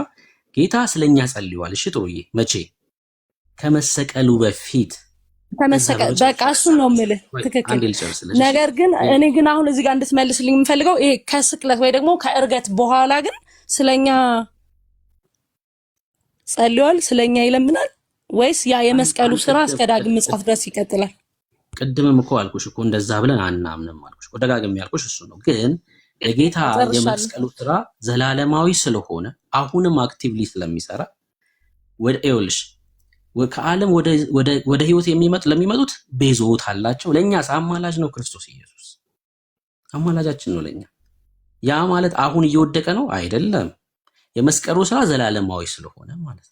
ጌታ ስለኛ ጸልዩዋል። እሺ ጥሩዬ፣ መቼ? ከመሰቀሉ በፊት ከመሰቀል በቃ እሱን ነው የምልህ። ትክክል። አንዴ ልጨርስልሽ። ነገር ግን እኔ ግን አሁን እዚህ ጋር እንድትመልስልኝ የምፈልገው ይሄ ከስቅለት ወይ ደግሞ ከእርገት በኋላ ግን ስለኛ ጸልዩዋል፣ ስለኛ ይለምናል ወይስ ያ የመስቀሉ ስራ እስከ ዳግም ምጽአት ድረስ ይቀጥላል? ቅድምም እኮ አልኩሽ እኮ እንደዛ ብለን አናምንም አልኩሽ እኮ፣ ደጋግሜ ያልኩሽ እሱ ነው። ግን የጌታ የመስቀሉ ስራ ዘላለማዊ ስለሆነ አሁንም አክቲቭሊ ስለሚሰራ ይኸውልሽ ከዓለም ወደ ህይወት ለሚመጡት ቤዞት አላቸው። ለእኛስ አማላጅ ነው ክርስቶስ ኢየሱስ፣ አማላጃችን ነው ለእኛ። ያ ማለት አሁን እየወደቀ ነው አይደለም። የመስቀሉ ስራ ዘላለማዊ ስለሆነ ማለት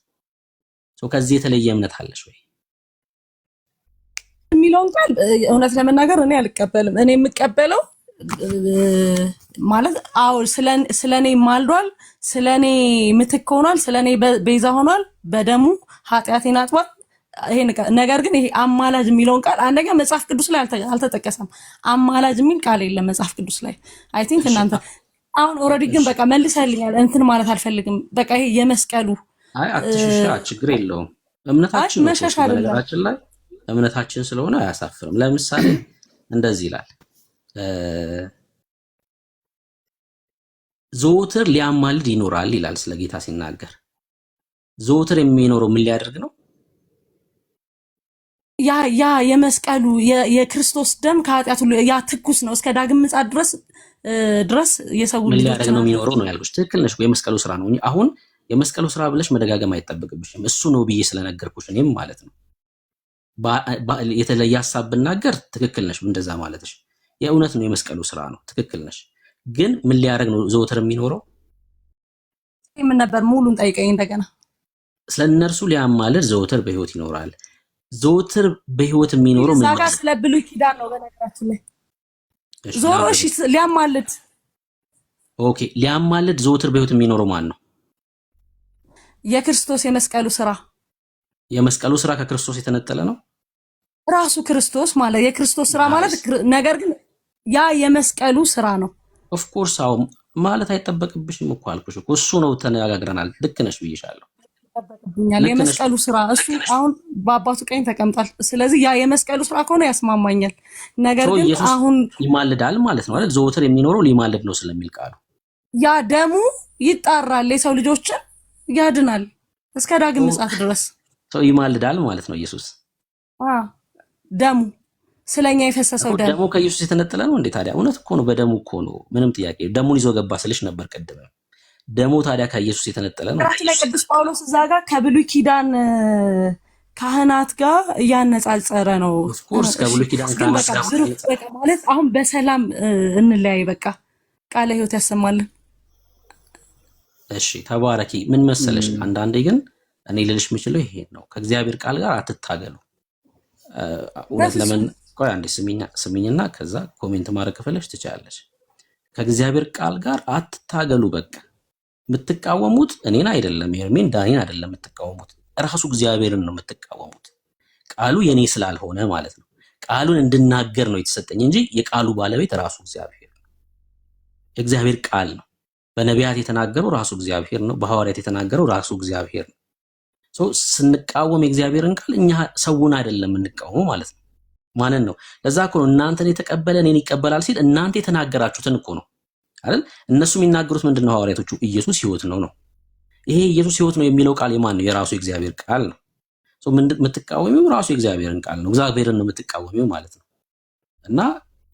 ነው። ከዚህ የተለየ እምነት አለሽ ወይ የሚለውን ቃል እውነት ለመናገር እኔ አልቀበልም። እኔ የምቀበለው ማለት አዎ ስለኔ ማልዷል፣ ስለኔ ምትክ ሆኗል፣ ስለኔ ቤዛ ሆኗል፣ በደሙ ኃጢአቴን አጥቧል። ይሄ ነገር ግን ይሄ አማላጅ የሚለውን ቃል አንደኛ መጽሐፍ ቅዱስ ላይ አልተጠቀሰም። አማላጅ የሚል ቃል የለም መጽሐፍ ቅዱስ ላይ። አይ ቲንክ እናንተ አሁን ኦልሬዲ ግን በቃ መልሰልኛል። እንትን ማለት አልፈልግም። በቃ ይሄ የመስቀሉ አይ አትሽሻ፣ ችግር የለውም። እምነታችን ነው በነገራችን ላይ እምነታችን ስለሆነ አያሳፍርም። ለምሳሌ እንደዚህ ይላል ዘወትር ሊያማልድ ይኖራል ይላል ስለ ጌታ ሲናገር። ዘወትር የሚኖረው ምን ሊያደርግ ነው? ያ የመስቀሉ የክርስቶስ ደም ከኃጢአት ሁሉ ያ ትኩስ ነው እስከ ዳግም ምጽአት ድረስ የሰው ምን ሊያደርግ ነው የሚኖረው ነው ያልኩሽ። ትክክል ነሽ። የመስቀሉ ስራ ነው። አሁን የመስቀሉ ስራ ብለሽ መደጋገም አይጠበቅብሽም። እሱ ነው ብዬ ስለነገርኩሽ እኔም ማለት ነው። የተለየ ሀሳብ ብናገር ትክክል ነሽ እንደዛ ማለትሽ የእውነት ነው። የመስቀሉ ስራ ነው። ትክክል ነሽ። ግን ምን ሊያደርግ ነው ዘወትር የሚኖረው? ምን ነበር ሙሉን ጠይቀኝ እንደገና። ስለ እነርሱ ሊያማልድ ዘወትር በህይወት ይኖራል። ዘወትር በህይወት የሚኖረው ምን ማለት ነው? ስለ ብሉይ ኪዳን ነው በነገራችን ላይ ዞሮ እሺ ሊያማልድ ኦኬ፣ ሊያማልድ ዘወትር በህይወት የሚኖረው ማን ነው? የክርስቶስ የመስቀሉ ስራ። የመስቀሉ ስራ ከክርስቶስ የተነጠለ ነው ራሱ ክርስቶስ ማለት የክርስቶስ ስራ ማለት ነገር ግን ያ የመስቀሉ ስራ ነው። ኦፍ ኮርስ አው ማለት አይጠበቅብሽም እኮ አልኩሽ እኮ እሱ ነው። ተነጋግረናል። ልክ ነሽ ብዬሻለሁ። የመስቀሉ ስራ እሱ አሁን በአባቱ ቀኝ ተቀምጧል። ስለዚህ ያ የመስቀሉ ስራ ከሆነ ያስማማኛል። ነገር ግን አሁን ይማልዳል ማለት ነው አይደል? ዘወትር የሚኖረው ሊማልድ ነው ስለሚል ቃሉ ያ ደሙ ይጣራል፣ የሰው ልጆችን ያድናል እስከ ዳግም ምጽአት ድረስ። ሰው ይማልዳል ማለት ነው ኢየሱስ። ደሙ ስለኛ የፈሰሰው ደሙ ከኢየሱስ የተነጠለ ነው እንዴ ታዲያ? እውነት እኮ ነው። በደሙ እኮ ነው። ምንም ጥያቄ ደሙን ይዞ ገባ ስልሽ ነበር ቀድመ። ደሙ ታዲያ ከኢየሱስ የተነጠለ ነው። ራሱ ላይ ቅዱስ ጳውሎስ እዛ ጋር ከብሉይ ኪዳን ካህናት ጋር እያነጻጸረ ነው። ኦፍ ኮርስ ከብሉይ ኪዳን ካህናት ጋር ማለት አሁን በሰላም እንለያይ በቃ። ቃለ ሕይወት ያሰማልን። እሺ ተባረኪ። ምን መሰለሽ አንዳንዴ ግን እኔ ልልሽ የምችለው ይሄ ነው። ከእግዚአብሔር ቃል ጋር አትታገሉ። እውነት ለምን ቆይ አንዴ ስሚኝና ከዛ ኮሜንት ማድረግ ከፈለሽ ትችላለሽ። ከእግዚአብሔር ቃል ጋር አትታገሉ። በቃ የምትቃወሙት እኔን አይደለም፣ ኤርሚን ዳኒን አይደለም የምትቃወሙት፣ ራሱ እግዚአብሔርን ነው የምትቃወሙት። ቃሉ የኔ ስላልሆነ ማለት ነው። ቃሉን እንድናገር ነው የተሰጠኝ እንጂ የቃሉ ባለቤት ራሱ እግዚአብሔር ነው። የእግዚአብሔር ቃል ነው። በነቢያት የተናገረው ራሱ እግዚአብሔር ነው። በሐዋርያት የተናገረው ራሱ እግዚአብሔር ነው። ስንቃወም የእግዚአብሔርን ቃል እኛ ሰውን አይደለም የምንቃወመው ማለት ነው። ማንን ነው? ለዛ እኮ ነው እናንተን የተቀበለ እኔን ይቀበላል ሲል እናንተ የተናገራችሁትን እኮ ነው አይደል? እነሱ የሚናገሩት ምንድነው? ሐዋርያቶቹ ኢየሱስ ሕይወት ነው ነው። ይሄ ኢየሱስ ሕይወት ነው የሚለው ቃል የማን ነው? የራሱ የእግዚአብሔር ቃል ነው። የምትቃወሚው ራሱ የእግዚአብሔርን ቃል ነው። እግዚአብሔርን ነው የምትቃወሚው ማለት ነው። እና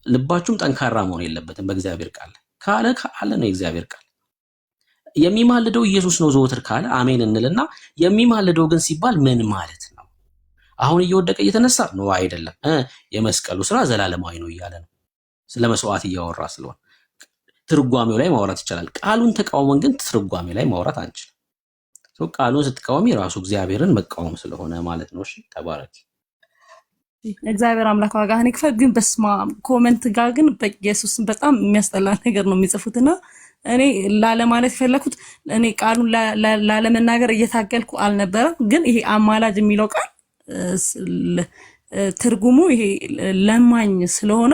ልባችሁም ጠንካራ መሆን የለበትም። በእግዚአብሔር ቃል ካለ ነው የእግዚአብሔር ቃል። የሚማልደው ኢየሱስ ነው ዘወትር ካለ አሜን እንልና፣ የሚማልደው ግን ሲባል ምን ማለት ነው? አሁን እየወደቀ እየተነሳ ነው አይደለም። የመስቀሉ ስራ ዘላለማዊ ነው እያለ ነው። ስለ መስዋዕት እያወራ ስለሆነ ትርጓሜው ላይ ማውራት ይቻላል። ቃሉን ተቃውመን ግን ትርጓሜ ላይ ማውራት አንችልም። ቃሉን ስትቃወሚ ራሱ እግዚአብሔርን መቃወም ስለሆነ ማለት ነው። እሺ ተባረክ። እግዚአብሔር አምላክ ዋጋህን ይክፈል። ግን በስማ ኮሜንት ጋር ግን በኢየሱስ በጣም የሚያስጠላ ነገር ነው የሚጽፉትና እኔ ላለማለት የፈለኩት እኔ ቃሉን ላለመናገር እየታገልኩ አልነበረም። ግን ይሄ አማላጅ የሚለው ቃል ትርጉሙ ይሄ ለማኝ ስለሆነ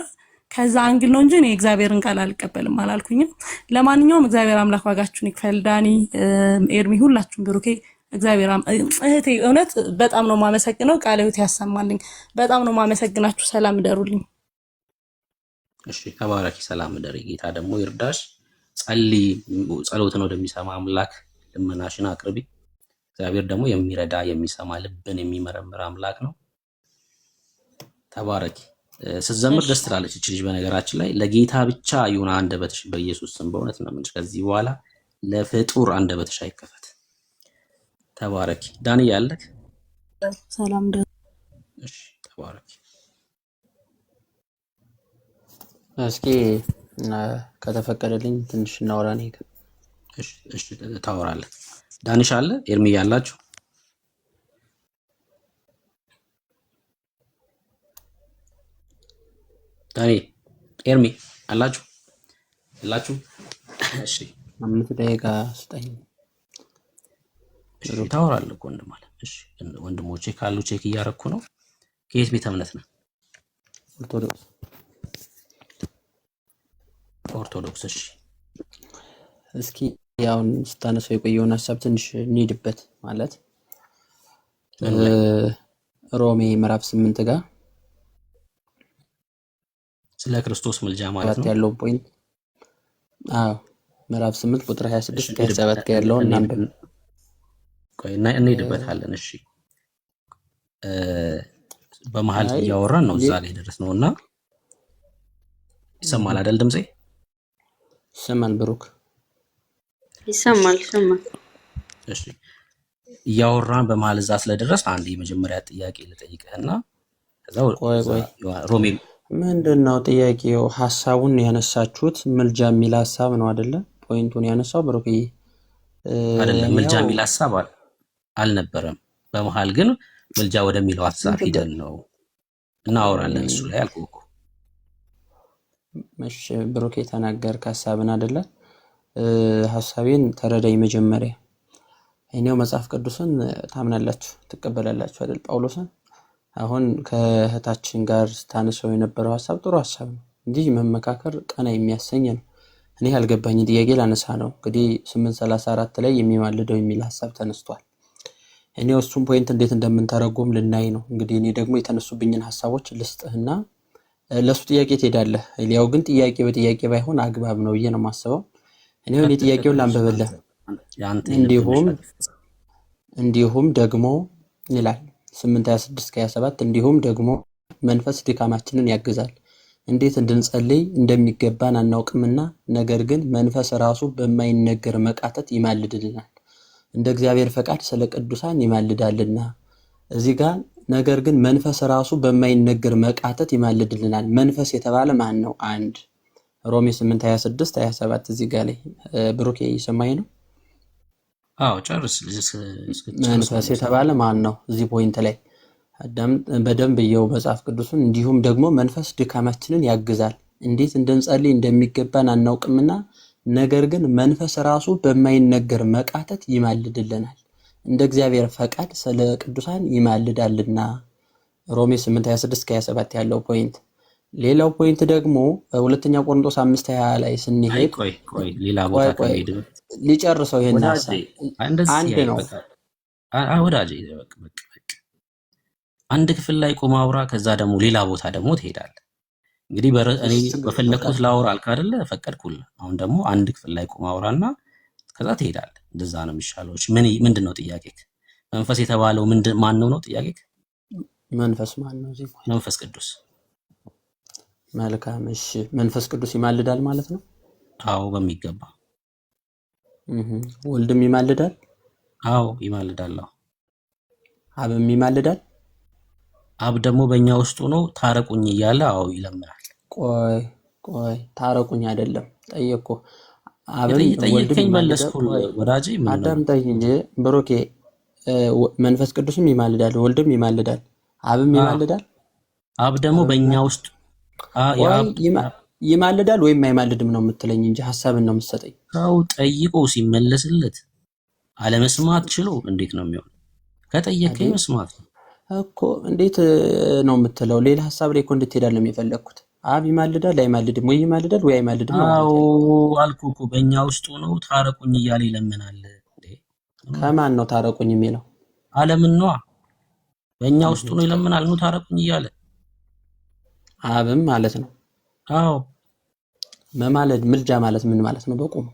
ከዛ አንግል ነው እንጂ እኔ እግዚአብሔርን ቃል አልቀበልም አላልኩኝም። ለማንኛውም እግዚአብሔር አምላክ ዋጋችሁን ይክፈል። ዳኒ፣ ኤርሚ፣ ሁላችሁም ብሩኬ እግዚአብሔር እህቴ እውነት በጣም ነው የማመሰግነው። ቃለ ሕይወት ያሰማልኝ። በጣም ነው የማመሰግናችሁ። ሰላም እደሩልኝ። እሺ ተባረኪ፣ ሰላም እደሪ። ጌታ ደግሞ ይርዳሽ። ጸልይ፣ ጸሎትን ወደሚሰማ አምላክ ልመናሽን አቅርቢ። እግዚአብሔር ደግሞ የሚረዳ የሚሰማ ልብን የሚመረምር አምላክ ነው። ተባረኪ። ስትዘምር ደስ ትላለች እቺ ልጅ። በነገራችን ላይ ለጌታ ብቻ ይሁን አንደበትሽ በኢየሱስ ስም። በእውነት ነው የምልሽ፣ ከዚህ በኋላ ለፍጡር አንደበትሽ አይከፈት። ተባረኪ። ዳኒ ያለክ ሰላም ደ እሺ፣ ተባረኪ። እስኪ ከተፈቀደልኝ ትንሽ እናወራ ነው። እሺ ታወራለህ። ዳኒሽ አለ፣ ኤርሚ ያላችሁ ዳኒ፣ ኤርሚ አላችሁ አላችሁ? እሺ 5 ደቂቃ ስጠኝ። እሺ ታወራለህ እኮ ወንድም አለ። እሺ ወንድሞቼ ካሉ ቼክ እያረኩ ነው። ከየት ቤተ እምነት ነው? ኦርቶዶክስ። ኦርቶዶክስ። እሺ እስኪ ያውን ስታነሳው የቆየውን ሀሳብ ትንሽ እንሂድበት። ማለት ሮሜ ምዕራፍ 8 ጋር ስለ ክርስቶስ ምልጃ ማለት ነው ያለው ፖይንት። አዎ ምዕራፍ 8 ቁጥር 26 ከ27 ጋር ያለውን እናንብብ። ቆይ እንሄድበታለን። እሺ በመሀል እያወራን ነው እዛ ላይ ደረስነውና ይሰማል አይደል? ድምጼ ይሰማል? ብሩክ ይሰማል? እሺ እያወራን በመሀል እዛ ስለደረስ አንድ የመጀመሪያ ጥያቄ ልጠይቅህና ከዛው ሮሜ ምንድነው ጥያቄው? ሐሳቡን ያነሳችሁት ምልጃ የሚል ሐሳብ ነው አይደለ? ፖይንቱን ያነሳው ብሩክ አይደለም። ምልጃ የሚል ሐሳብ አልነበረም። በመሀል ግን ምልጃ ወደሚለው ሐሳብ ሂደን ነው እናወራለን። እሱ ላይ አልኩህ እኮ። እሺ ብሩክ የተናገርክ ሐሳብን አይደለ? ሐሳቤን ተረዳኝ። መጀመሪያ እኔው መጽሐፍ ቅዱስን ታምናላችሁ ትቀበላላችሁ አይደል? ጳውሎስን አሁን ከእህታችን ጋር ስታነሳው የነበረው ሐሳብ ጥሩ ሐሳብ ነው። እንዲህ መመካከር ቀና የሚያሰኝ ነው። እኔ ያልገባኝ ጥያቄ ላነሳ ነው። እንግዲህ 834 ላይ የሚማልደው የሚል ሐሳብ ተነስቷል። እኔ እሱን ፖይንት እንዴት እንደምንተረጎም ልናይ ነው። እንግዲህ እኔ ደግሞ የተነሱብኝን ሐሳቦች ልስጥህና ለሱ ጥያቄ ትሄዳለህ። ሌላው ግን ጥያቄ በጥያቄ ባይሆን አግባብ ነው ብዬ ነው የማስበው። እኔ ጥያቄውን ላንብብልህ። እንዲሁም ደግሞ ይላል 8:26-27 እንዲሁም ደግሞ መንፈስ ድካማችንን ያግዛል፣ እንዴት እንድንጸልይ እንደሚገባን አናውቅምና፣ ነገር ግን መንፈስ ራሱ በማይነገር መቃተት ይማልድልናል፣ እንደ እግዚአብሔር ፈቃድ ስለ ቅዱሳን ይማልዳልና። እዚህ ጋር ነገር ግን መንፈስ ራሱ በማይነገር መቃተት ይማልድልናል። መንፈስ የተባለ ማን ነው? አንድ ሮሜ 8:26-27 እዚህ ጋር ላይ ብሩክ እየሰማኝ ነው? አዎ ጨርስ። መንፈስ የተባለ ማን ነው? እዚህ ፖይንት ላይ በደንብ የው መጽሐፍ ቅዱስን። እንዲሁም ደግሞ መንፈስ ድካማችንን ያግዛል፣ እንዴት እንድንጸልይ እንደሚገባን አናውቅምና፣ ነገር ግን መንፈስ ራሱ በማይነገር መቃተት ይማልድልናል፣ እንደ እግዚአብሔር ፈቃድ ስለ ቅዱሳን ይማልዳልና። ሮሜ 8:26-27 ያለው ፖይንት። ሌላው ፖይንት ደግሞ ሁለተኛ ቆሮንቶስ 5:20 ላይ ስንሄድ ሌላ ቦታ ከሄድ ሊጨርሰው ይሄን ሐሳብ አንድ ነው ወዳጄ። አንድ ክፍል ላይ ቆም አውራ፣ ከዛ ደግሞ ሌላ ቦታ ደግሞ ትሄዳለህ። እንግዲህ እኔ በፈለኩት ላውራ አልክ አይደለ? ፈቀድኩልህ። አሁን ደግሞ አንድ ክፍል ላይ ቆም አውራና ከዛ ትሄዳለህ። እንደዛ ነው የሚሻለው። ምንድን ነው ጥያቄክ? መንፈስ የተባለው ማን ነው ነው ጥያቄክ? መንፈስ ማን ነው? መንፈስ ቅዱስ። መልካም እሺ። መንፈስ ቅዱስ ይማልዳል ማለት ነው? አዎ በሚገባ። ወልድም ይማልዳል? አዎ ይማልዳል። አብም ይማልዳል? አብ ደግሞ በእኛ ውስጥ ሆኖ ታረቁኝ እያለ አዎ ይለምናል። ቆይ ታረቁኝ አይደለም ጠየቅኩ። አብም ጠየቀኝ መለስኩ ወዳጄ። አዳምጠኝ እንጂ ብሩኬ። መንፈስ ቅዱስም ይማልዳል፣ ወልድም ይማልዳል፣ አብም ይማልዳል። አብ ደግሞ በእኛ ውስጥ ይማልዳል ወይም አይማልድም ነው የምትለኝ እንጂ ሐሳብን ነው የምትሰጠኝ። ሰው ጠይቆ ሲመለስለት አለመስማት ችሎ እንዴት ነው የሚሆን? ከጠየቀኝ መስማት ነው እኮ። እንዴት ነው የምትለው? ሌላ ሐሳብ ላይ እኮ እንድትሄዳለሁ የፈለግኩት። አብ ይማልዳል አይማልድም? ወይ ይማልዳል ወይ አይማልድም ነው ማለት አዎ ያለው። አልኩህ እኮ በእኛ ውስጥ ሆኖ ታረቁኝ እያለ ይለምናል። እንዴ ከማን ነው ታረቁኝ የሚለው? ዓለምን ነዋ። በእኛ ውስጥ ሆኖ ይለምናል ነው ታረቁኝ እያለ አብም ማለት ነው። አዎ መማለድ ምልጃ ማለት ምን ማለት ነው? በቁሙ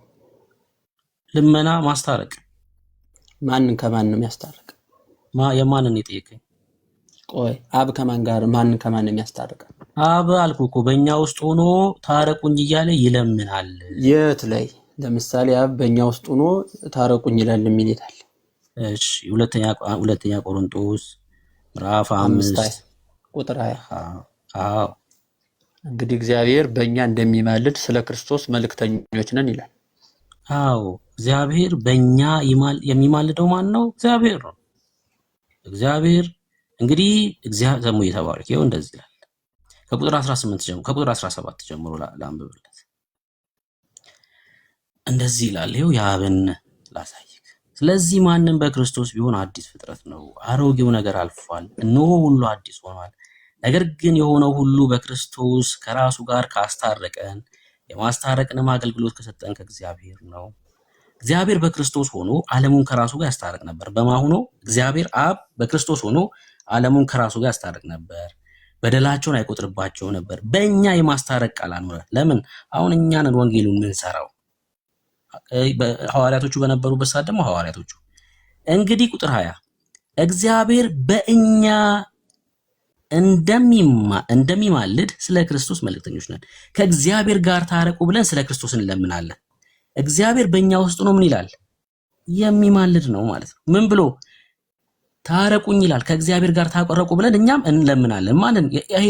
ልመና ማስታረቅ። ማንን ከማን ነው የሚያስታርቅ? የማንን የጠየቀኝ? ቆይ አብ ከማን ጋር ማንን ከማን ነው የሚያስታርቅ? አብ አልኩህ እኮ በእኛ ውስጥ ሆኖ ታረቁኝ እያለ ይለምናል። የት ላይ? ለምሳሌ አብ በእኛ ውስጥ ሆኖ ታረቁኝ ይላል የሚል የት አለ? እሺ ሁለተኛ ቆሮንቶስ ምዕራፍ 5 ቁጥር 20። አዎ እንግዲህ እግዚአብሔር በእኛ እንደሚማልድ ስለ ክርስቶስ መልእክተኞች ነን ይላል። አዎ እግዚአብሔር በእኛ የሚማልደው ማን ነው? እግዚአብሔር ነው። እግዚአብሔር እንግዲህ እግዚአብሔር ደግሞ የተባረከ ይኸው እንደዚህ ይላል። ከቁጥር 17 ጀምሮ ላንብብለት። እንደዚህ ይላል። ይኸው የአብን ላሳይክ። ስለዚህ ማንም በክርስቶስ ቢሆን አዲስ ፍጥረት ነው፣ አሮጌው ነገር አልፏል፣ እነሆ ሁሉ አዲስ ሆኗል። ነገር ግን የሆነው ሁሉ በክርስቶስ ከራሱ ጋር ካስታረቀን የማስታረቅንም አገልግሎት ከሰጠን ከእግዚአብሔር ነው። እግዚአብሔር በክርስቶስ ሆኖ ዓለሙን ከራሱ ጋር ያስታርቅ ነበር። በማን ሆኖ? እግዚአብሔር አብ በክርስቶስ ሆኖ ዓለሙን ከራሱ ጋር ያስታርቅ ነበር፣ በደላቸውን አይቆጥርባቸው ነበር። በእኛ የማስታረቅ ቃል አኖረ። ለምን? አሁን እኛንን ወንጌሉን የምንሰራው ሐዋርያቶቹ በነበሩበት ሰዓት ደግሞ ሐዋርያቶቹ እንግዲህ ቁጥር 20 እግዚአብሔር በእኛ እንደሚማልድ ስለ ክርስቶስ መልእክተኞች ነን። ከእግዚአብሔር ጋር ታረቁ ብለን ስለ ክርስቶስ እንለምናለን። እግዚአብሔር በእኛ ውስጥ ነው ምን ይላል? የሚማልድ ነው ማለት ነው። ምን ብሎ ታረቁኝ ይላል? ከእግዚአብሔር ጋር ታረቁ ብለን እኛም እንለምናለን። ማንን? ይሄ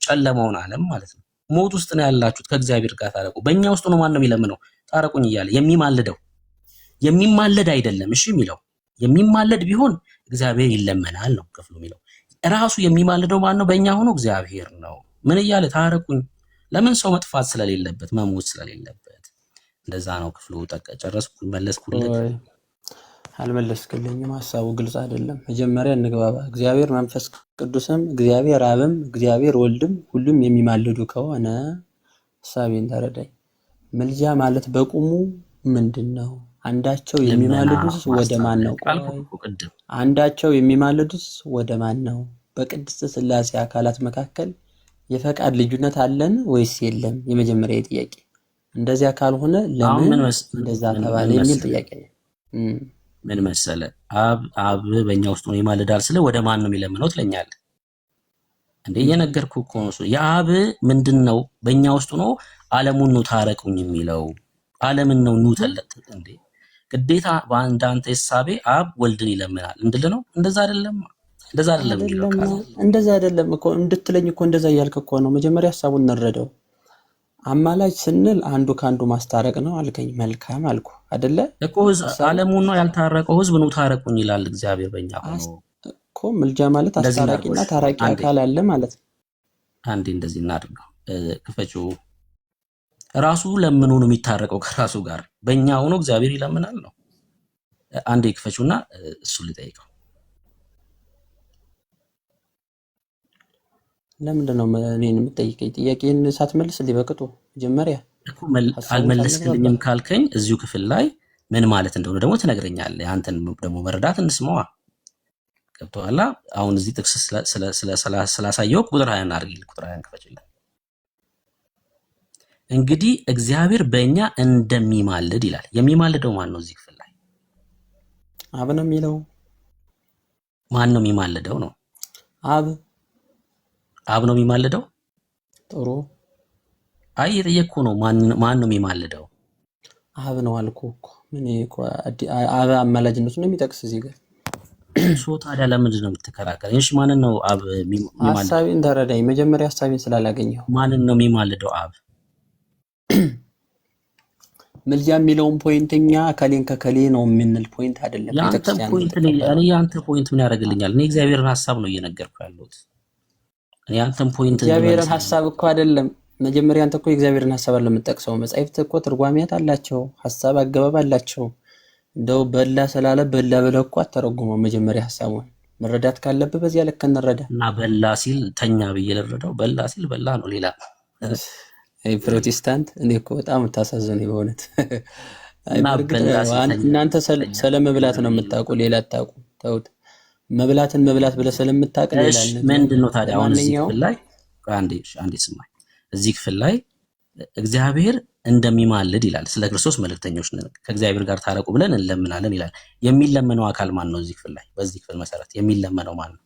ጨለማውን ዓለም ማለት ነው። ሞት ውስጥ ነው ያላችሁት፣ ከእግዚአብሔር ጋር ታረቁ። በእኛ ውስጥ ነው ማን ነው የሚለምነው? ታረቁኝ እያለ የሚማልደው። የሚማለድ አይደለም እሺ የሚለው። የሚማለድ ቢሆን እግዚአብሔር ይለመናል ነው ክፍሉ የሚለው። ራሱ የሚማልደው ማን ነው? በእኛ ሆኖ እግዚአብሔር ነው። ምን እያለ? ታረቁኝ። ለምን? ሰው መጥፋት ስለሌለበት፣ መሞት ስለሌለበት። እንደዛ ነው ክፍሉ። ጨረስኩ? መለስኩለት? አልመለስክልኝም። ሐሳቡ ግልጽ አይደለም። መጀመሪያ እንግባባ። እግዚአብሔር መንፈስ ቅዱስም እግዚአብሔር አብም እግዚአብሔር ወልድም ሁሉም የሚማልዱ ከሆነ ሐሳቤን ተረዳኝ። ምልጃ ማለት በቁሙ ምንድን ነው? አንዳቸው የሚማልዱስ ወደ ማን ነው? አንዳቸው የሚማልዱስ ወደ ማን ነው? በቅድስት ሥላሴ አካላት መካከል የፈቃድ ልዩነት አለን ወይስ የለም? የመጀመሪያ ጥያቄ። እንደዚያ ካልሆነ ለምን እንደዛ ተባለ የሚል ጥያቄ ነው። ምን መሰለ? አብ በእኛ ውስጥ ነው ይማልዳል ስለ ወደ ማን ነው የሚለምነው ትለኛለህ እንዴ? እየነገርኩህ እኮ ነው። የአብ ምንድን ነው? በእኛ ውስጥ ነው ዓለሙን ነው ታረቁኝ የሚለው። ዓለምን ነው ኑተለት እንዴ? ግዴታ በአንድ አንተ ሐሳቤ አብ ወልድን ይለምናል እንድል ነው? እንደዛ አይደለም። እንደዛ አይደለም የሚለው ቃል። እንደዛ አይደለም እኮ እንድትለኝ እኮ እንደዛ እያልክ እኮ ነው። መጀመሪያ ሐሳቡን እንረዳው። አማላጅ ስንል አንዱ ካንዱ ማስታረቅ ነው አልከኝ። መልካም አልኩ አይደለ እኮ። ዓለሙን ነው ያልታረቀው ህዝብ ነው ታረቁኝ ይላል እግዚአብሔር በእኛ ሆኖ እኮ። ምልጃ ማለት አስታራቂና ታራቂ አካል አለ ማለት ነው። አንዴ እንደዚህ እናድርገው። ክፈችው። ራሱ ለምኑ ነው የሚታረቀው ከራሱ ጋር። በእኛ ሆኖ እግዚአብሔር ይለምናል ነው። አንዴ ክፈችውና እሱ ልጠይቀው። ለምንድን ነው እኔን የምትጠይቀኝ? ጥያቄን ሳትመልስልኝ በቅጡ መጀመሪያ እኮ አልመለስክልኝም ካልከኝ እዚሁ ክፍል ላይ ምን ማለት እንደሆነ ደግሞ ትነግረኛለህ። አንተን ደግሞ መረዳት እንስማዋ። ገብቶሃል? አሁን እዚህ ጥቅስ ስላሳየው ቁጥር 20 እናድርግ። ቁጥር 20 ክፈችልኝ። እንግዲህ እግዚአብሔር በእኛ እንደሚማልድ ይላል። የሚማልደው ማን ነው? እዚህ ክፍል ላይ አብ ነው የሚለው። ማን ነው የሚማልደው ነው? አብ ነው የሚማልደው። ጥሩ። አይ የጠየቅኩ ነው። ማን ነው የሚማልደው? አብ ነው አልኩ እኮ። ምን እኮ አብ አማላጅነቱን ነው የሚጠቅስ እዚህ ጋር። ሶ ታዲያ ለምንድን ነው የምትከራከረኝ? እሺ ማንን ነው አብ የሚማልደው? ሐሳቤን ተረዳኝ። መጀመሪያ ሐሳቤን ስላላገኘው ማንን ነው የሚማልደው አብ? ምልጃ የሚለውን ፖይንትኛ ከሌን ከከሌ ነው የምንል ፖይንት አይደለም። የአንተ ፖይንት ምን ያደርግልኛል? እኔ እግዚአብሔርን ሐሳብ ነው እየነገርኩ ያለሁት። እኔ አንተም ፖይንት እግዚአብሔርን ሐሳብ እኮ አይደለም። መጀመሪያ አንተ እኮ የእግዚአብሔርን ሐሳብ አለ የምትጠቅሰው። መጻሕፍት እኮ ትርጓሜያት አላቸው፣ ሐሳብ አገባብ አላቸው። እንደው በላ ስላለ በላ ብለህ እኮ አተረጉመው። መጀመሪያ ሐሳቡን መረዳት ካለብህ በዚያ ልክ እንረዳ። እና በላ ሲል ተኛ ብዬ ልረዳው? በላ ሲል በላ ነው ሌላ አይ ፕሮቴስታንት እኔ እኮ በጣም ታሳዘነኝ በእውነት። አይ እና በእርግጥ በላስ እናንተ ስለመብላት ነው የምታውቁ፣ ሌላ አታውቁ። ተውት። መብላትን መብላት ብለህ ስለምታውቅ ሌላ እሺ ነገር ምንድነው ታዲያ አሁን እዚህ ለማንኛውም ክፍል ላይ አንዴ ስማኝ። እዚህ ክፍል ላይ እግዚአብሔር እንደሚማልድ ይላል። ስለ ክርስቶስ መልእክተኞች ነን፣ ከእግዚአብሔር ጋር ታረቁ ብለን እንለምናለን ይላል። የሚለመነው አካል ማን ነው? እዚህ ክፍል ላይ በዚህ ክፍል መሰረት የሚለመነው ማን ነው?